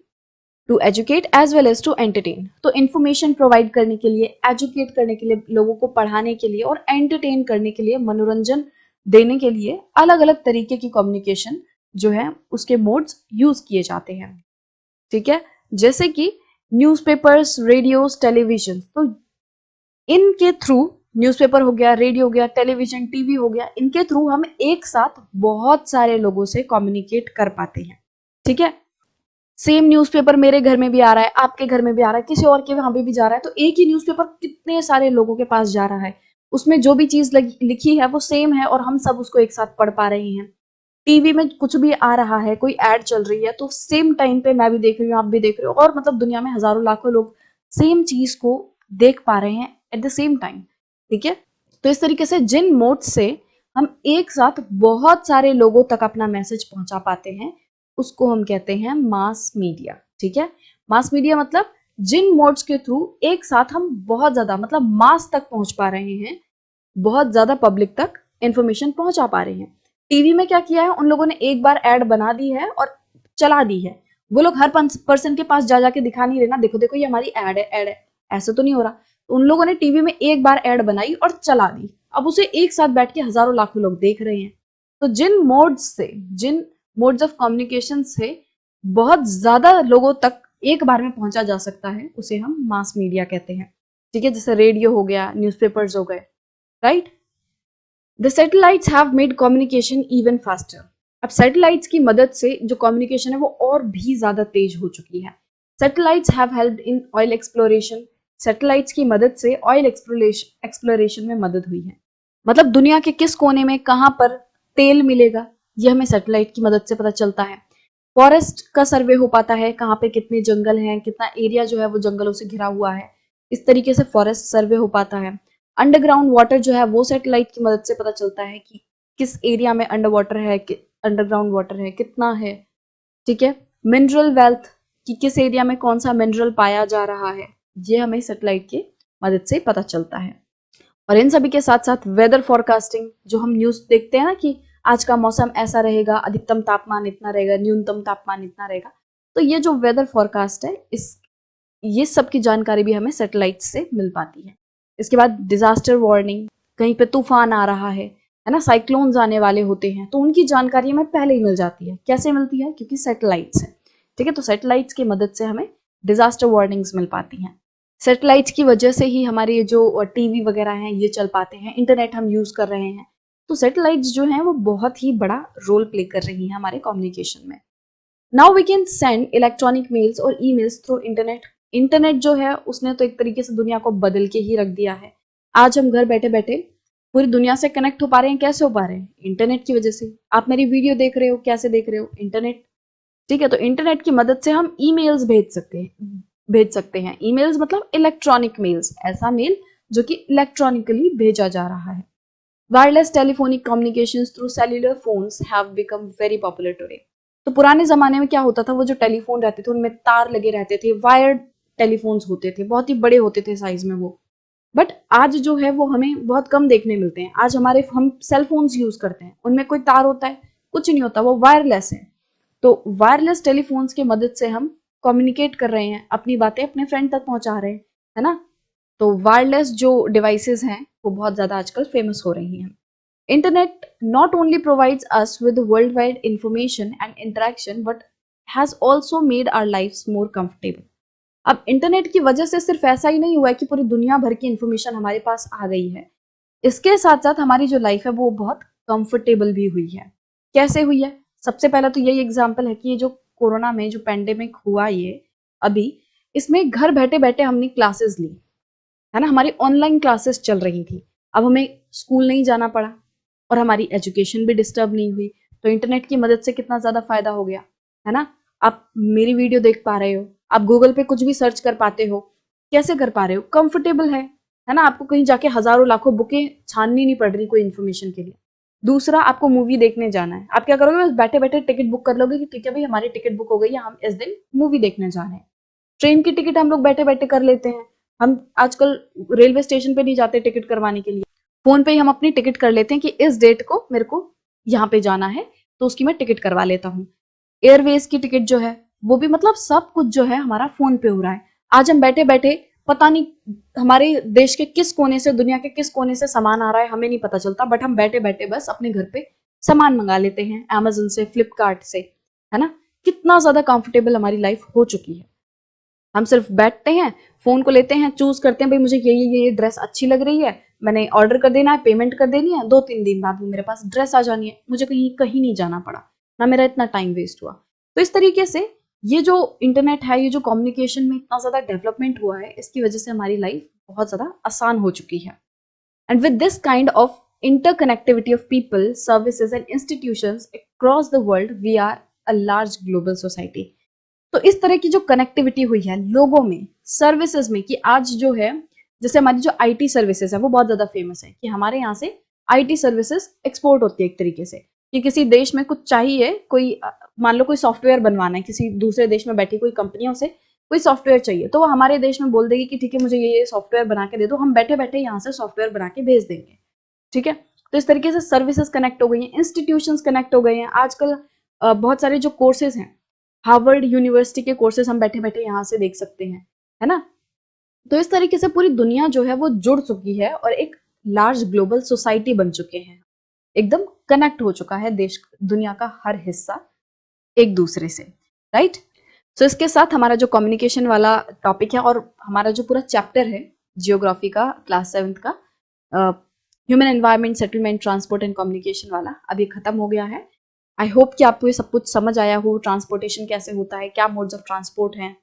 [SPEAKER 1] to educate as well as to entertain. तो इन्फॉर्मेशन प्रोवाइड करने के लिए, एजुकेट करने के लिए, लोगों को पढ़ाने के लिए और एंटरटेन करने के लिए, मनोरंजन देने के लिए अलग अलग तरीके की कम्युनिकेशन जो है उसके मोड्स यूज किए जाते हैं। ठीक है, जैसे कि न्यूज़पेपर्स, रेडियोस, टेलीविजन। तो इनके थ्रू, न्यूज़पेपर हो गया, रेडियो हो गया, टेलीविजन, टीवी हो गया, इनके थ्रू हम एक साथ बहुत सारे लोगों से कम्युनिकेट कर पाते हैं। ठीक है, सेम न्यूज़पेपर मेरे घर में भी आ रहा है, आपके घर में भी आ रहा है, किसी और के वहां पे भी जा रहा है, तो एक ही न्यूज़पेपर कितने सारे लोगों के पास जा रहा है, उसमें जो भी चीज लिखी है वो सेम है और हम सब उसको एक साथ पढ़ पा रहे हैं। टीवी में कुछ भी आ रहा है, कोई एड चल रही है, तो सेम टाइम पे मैं भी देख रही हूँ, आप भी देख रहे हो, और मतलब दुनिया में हजारों लाखों लोग सेम चीज को देख पा रहे हैं एट द सेम टाइम। ठीक है, तो इस तरीके से जिन मोड से हम एक साथ बहुत सारे लोगों तक अपना मैसेज पहुंचा पाते हैं, उसको हम कहते हैं मास मीडिया। ठीक है, मास मीडिया मतलब जिन मोड्स के थ्रू एक साथ हम बहुत ज्यादा, मतलब मास तक पहुंच पा रहे हैं, बहुत ज्यादा पब्लिक तक इंफॉर्मेशन पहुंचा पा रहे हैं। टीवी में क्या किया है, उन लोगों ने एक बार एड बना दी है और चला दी है। वो लोग हर पर्सन के पास जा जाके दिखा नहीं रहे ना, देखो देखो ये हमारी एड है, ऐसे तो नहीं हो रहा। तो उन लोगों ने टीवी में एक बार एड बनाई और चला दी, अब उसे एक साथ बैठ के हजारों लाखों लोग देख रहे हैं। तो जिन मोड्स ऑफ कम्युनिकेशन से बहुत ज्यादा लोगों तक एक बार में पहुंचा जा सकता है, उसे हम मास मीडिया कहते हैं। ठीक है, जैसे रेडियो हो गया, न्यूज़पेपर्स हो गए, right? The satellites have made communication even faster. अब सैटेलाइट्स की मदद से जो कम्युनिकेशन है वो और भी ज्यादा तेज हो चुकी है। Satellites have helped in oil exploration. Satellites की मदद से ऑयल एक्सप्लोरेशन में मदद हुई है। मतलब दुनिया के किस कोने में कहाँ पर तेल मिलेगा, ये हमें सैटेलाइट की मदद से पता चलता है। फॉरेस्ट का सर्वे हो पाता है, कहाँ पे कितने जंगल हैं, कितना एरिया जो है वो जंगलों से घिरा हुआ है, इस तरीके से फॉरेस्ट सर्वे हो पाता है। अंडरग्राउंड वाटर जो है वो सैटेलाइट की मदद से पता चलता है कि किस एरिया में अंडर वाटर है, अंडरग्राउंड वाटर है, कितना है। ठीक है, मिनरल वेल्थ, कि किस एरिया में कौन सा मिनरल पाया जा रहा है, ये हमें सैटेलाइट की मदद से पता चलता है। और इन सभी के साथ साथ वेदर फोरकास्टिंग, जो हम न्यूज देखते हैं ना कि आज का मौसम ऐसा रहेगा, अधिकतम तापमान इतना रहेगा, न्यूनतम तापमान इतना रहेगा, तो ये जो वेदर फोरकास्ट है, ये सब की जानकारी भी हमें सैटेलाइट से मिल पाती है। इसके बाद डिजास्टर वार्निंग, कहीं पे तूफान आ रहा है ना, साइक्लोन्स आने वाले होते हैं, तो उनकी जानकारी हमें पहले ही मिल जाती है। कैसे मिलती है? क्योंकि सैटेलाइट्स है। ठीक है, तो सैटेलाइट्स की मदद से हमें डिजास्टर वार्निंग्स मिल पाती हैं। सैटेलाइट्स की वजह से ही हमारे ये जो टीवी वगैरह हैं ये चल पाते हैं, इंटरनेट हम यूज कर रहे हैं। तो सैटेलाइट्स जो हैं वो बहुत ही बड़ा रोल प्ले कर रही हैं हमारे कम्युनिकेशन में। Now we can send electronic mails और ईमेल्स थ्रू इंटरनेट। इंटरनेट जो है उसने तो एक तरीके से दुनिया को बदल के ही रख दिया है। आज हम घर बैठे बैठे पूरी दुनिया से कनेक्ट हो पा रहे हैं। कैसे हो पा रहे हैं? इंटरनेट की वजह से। आप मेरी वीडियो देख रहे हो, कैसे देख रहे हो? इंटरनेट। ठीक है, तो इंटरनेट की मदद से हम ईमेल्स भेज सकते हैं। ईमेल्स मतलब इलेक्ट्रॉनिक मेल्स, ऐसा मेल जो कि इलेक्ट्रॉनिकली भेजा जा रहा है। Wireless telephonic communications through cellular phones have become very popular today. तो पुराने जमाने में क्या होता था, वो जो टेलीफोन रहते थे उनमें तार लगे रहते थे, वायर्ड टेलीफोन्स होते थे, बहुत ही बड़े होते थे साइज में वो। बट आज जो है वो हमें बहुत कम देखने मिलते हैं। आज हम सेल फोन्स यूज करते हैं, उनमें कोई तार होता है? कुछ नहीं होता, वो वायरलेस है। तो वायरलेस टेलीफोन्स की मदद से हम कम्युनिकेट कर रहे हैं, अपनी बातें अपने फ्रेंड तक पहुंचा रहे हैं, है ना? तो वायरलेस जो डिवाइसेस हैं वो बहुत ज्यादा आजकल फेमस हो रही हैं। Internet not only provides us with worldwide information and interaction but has also made our lives more comfortable. अब इंटरनेट की वजह से सिर्फ ऐसा ही नहीं हुआ है कि पूरी दुनिया भर की इंफॉर्मेशन हमारे पास आ गई है। इसके साथ-साथ हमारी जो लाइफ है वो बहुत कंफर्टेबल भी हुई है। कैसे हुई है? सबसे पहला तो यही एग्ज़ाम्पल है कि ये जो कोरोना में जो पैंडेमिक हुआ ये अभी, इसमें घर बैठे-बैठे हमने क्लासेस ली, है ना? हमारी ऑनलाइन क्लासेस चल रही थी। अब हमें स्कूल नहीं जाना पड़ा और हमारी एजुकेशन भी डिस्टर्ब नहीं हुई। तो इंटरनेट की मदद से कितना ज़्यादा फ़ायदा हो गया, है ना? आप मेरी वीडियो देख पा रहे हो, आप गूगल पे कुछ भी सर्च कर पाते हो। कैसे कर पा रहे हो? कंफर्टेबल है ना? आपको कहीं जाके हज़ारों लाखों बुकें छाननी नहीं पड़ रही कोई इन्फॉर्मेशन के लिए। दूसरा, आपको मूवी देखने जाना है। आप क्या करोगे? बस बैठे-बैठे टिकट बुक कर लोगे कि ठीक है भई हमारी टिकट बुक हो गई है, हम इस दिन मूवी देखने जा रहे हैं। ट्रेन की टिकट हम लोग बैठे-बैठे कर लेते हैं। हम आजकल रेलवे स्टेशन पे नहीं जाते टिकट करवाने के लिए। फ़ोन पे ही हम अपनी टिकट कर लेते हैं कि इस डेट को मेरे को यहाँ पे जाना है, तो उसकी मैं टिकट करवा लेता हूँ। एयरवेज़ की टिकट जो है, वो भी मतलब सब कुछ जो है हमारा फ़ोन पे हो रहा है। आज हम बैठे-बैठे पता नहीं हमारे देश के किस कोने से, दुनिया के किस कोने से सामान आ रहा है, हमें नहीं पता चलता, बट हम बैठे-बैठे बस अपने घर पे सामान मँगा लेते हैं अमेज़न से, फ्लिपकार्ट से, है ना? कितना ज़्यादा कंफर्टेबल हमारी लाइफ़ हो चुकी है। हम सिर्फ बैठते हैं, फ़ोन को लेते हैं, चूज़ करते हैं भाई मुझे ये ड्रेस अच्छी लग रही है, मैंने ऑर्डर कर देना है, पेमेंट कर देनी है, 2-3 दिन बाद में मेरे पास ड्रेस आ जानी है। मुझे कहीं कहीं नहीं जाना पड़ा, ना मेरा इतना टाइम वेस्ट हुआ। तो इस तरीके से ये जो इंटरनेट है, ये जो कम्युनिकेशन में इतना ज़्यादा डेवलपमेंट हुआ है, इसकी वजह से हमारी लाइफ़ बहुत ज़्यादा आसान हो चुकी है। And with this kind of interconnectivity of people, services and institutions across the world, we are a large global society. तो इस तरह की जो कनेक्टिविटी हुई है लोगों में, सर्विसेज में, कि आज जो है जैसे हमारी जो आईटी सर्विसेज है वो बहुत ज़्यादा फेमस है कि हमारे यहाँ से आईटी सर्विसेज एक्सपोर्ट होती है एक तरीके से कि किसी देश में कुछ चाहिए, कोई मान लो कोई सॉफ्टवेयर बनवाना है, किसी दूसरे देश में बैठी कोई कंपनियों से कोई सॉफ्टवेयर चाहिए, तो वो हमारे देश में बोल देगी कि ठीक है मुझे ये सॉफ्टवेयर बना के दे दो, हम बैठे बैठे यहाँ से सॉफ्टवेयर बना के भेज देंगे। ठीक है, तो इस तरीके से सर्विसेज कनेक्ट हो गई हैं, इंस्टीट्यूशंस कनेक्ट हो गए हैं। आजकल बहुत सारे जो कोर्सेज हैं, हार्वर्ड यूनिवर्सिटी के कोर्सेज हम बैठे बैठे यहाँ से देख सकते हैं, है ना? तो इस तरीके से पूरी दुनिया जो है वो जुड़ चुकी है और एक लार्ज ग्लोबल सोसाइटी बन चुके हैं, एकदम कनेक्ट हो चुका है देश दुनिया का हर हिस्सा एक दूसरे से, राइट? सो इसके साथ हमारा जो कम्युनिकेशन वाला टॉपिक है और हमारा जो पूरा चैप्टर है जियोग्राफी का क्लास 7th का human environment, settlement, transport and communication वाला, अब ये खत्म हो गया है। आई होप कि आपको ये सब कुछ समझ आया हो, ट्रांसपोर्टेशन कैसे होता है, क्या मोड्स ऑफ ट्रांसपोर्ट हैं,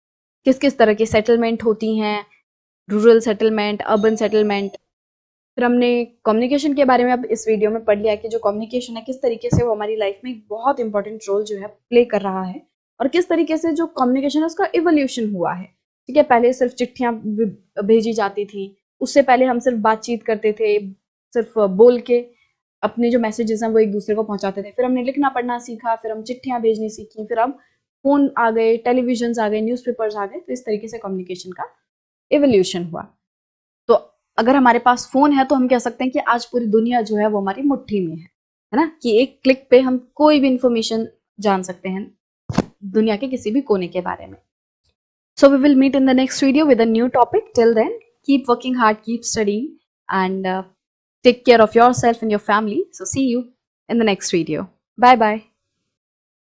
[SPEAKER 1] किस किस तरह की सेटलमेंट होती हैं, रूरल सेटलमेंट, अर्बन सेटलमेंट। फिर हमने कम्युनिकेशन के बारे में अब इस वीडियो में पढ़ लिया कि जो कम्युनिकेशन है किस तरीके से वो हमारी लाइफ में एक बहुत इंपॉर्टेंट रोल जो है प्ले कर रहा है और किस तरीके से जो कम्युनिकेशन है उसका इवोल्यूशन हुआ है। ठीक है, पहले सिर्फ चिट्ठियां भेजी जाती थी, उससे पहले हम सिर्फ बातचीत करते थे, सिर्फ बोल के अपने जो मैसेजेस हैं वो एक दूसरे को पहुंचाते थे। फिर हमने लिखना पढ़ना सीखा, फिर हम चिट्ठियां भेजनी सीखी, फिर अब फोन आ गए, टेलीविजन आ गए, न्यूज़पेपर्स आ गए। तो इस तरीके से कम्युनिकेशन का इवोल्यूशन हुआ। तो अगर हमारे पास फोन है तो हम कह सकते हैं कि आज पूरी दुनिया जो है वो हमारी मुट्ठी में है ना? कि एक क्लिक पे हम कोई भी इंफॉर्मेशन जान सकते हैं दुनिया के किसी भी कोने के बारे में। So we will meet in the next video with a new topic. Till then, keep working hard, keep studying, and take care of yourself and your family. So see you in the next video. Bye bye.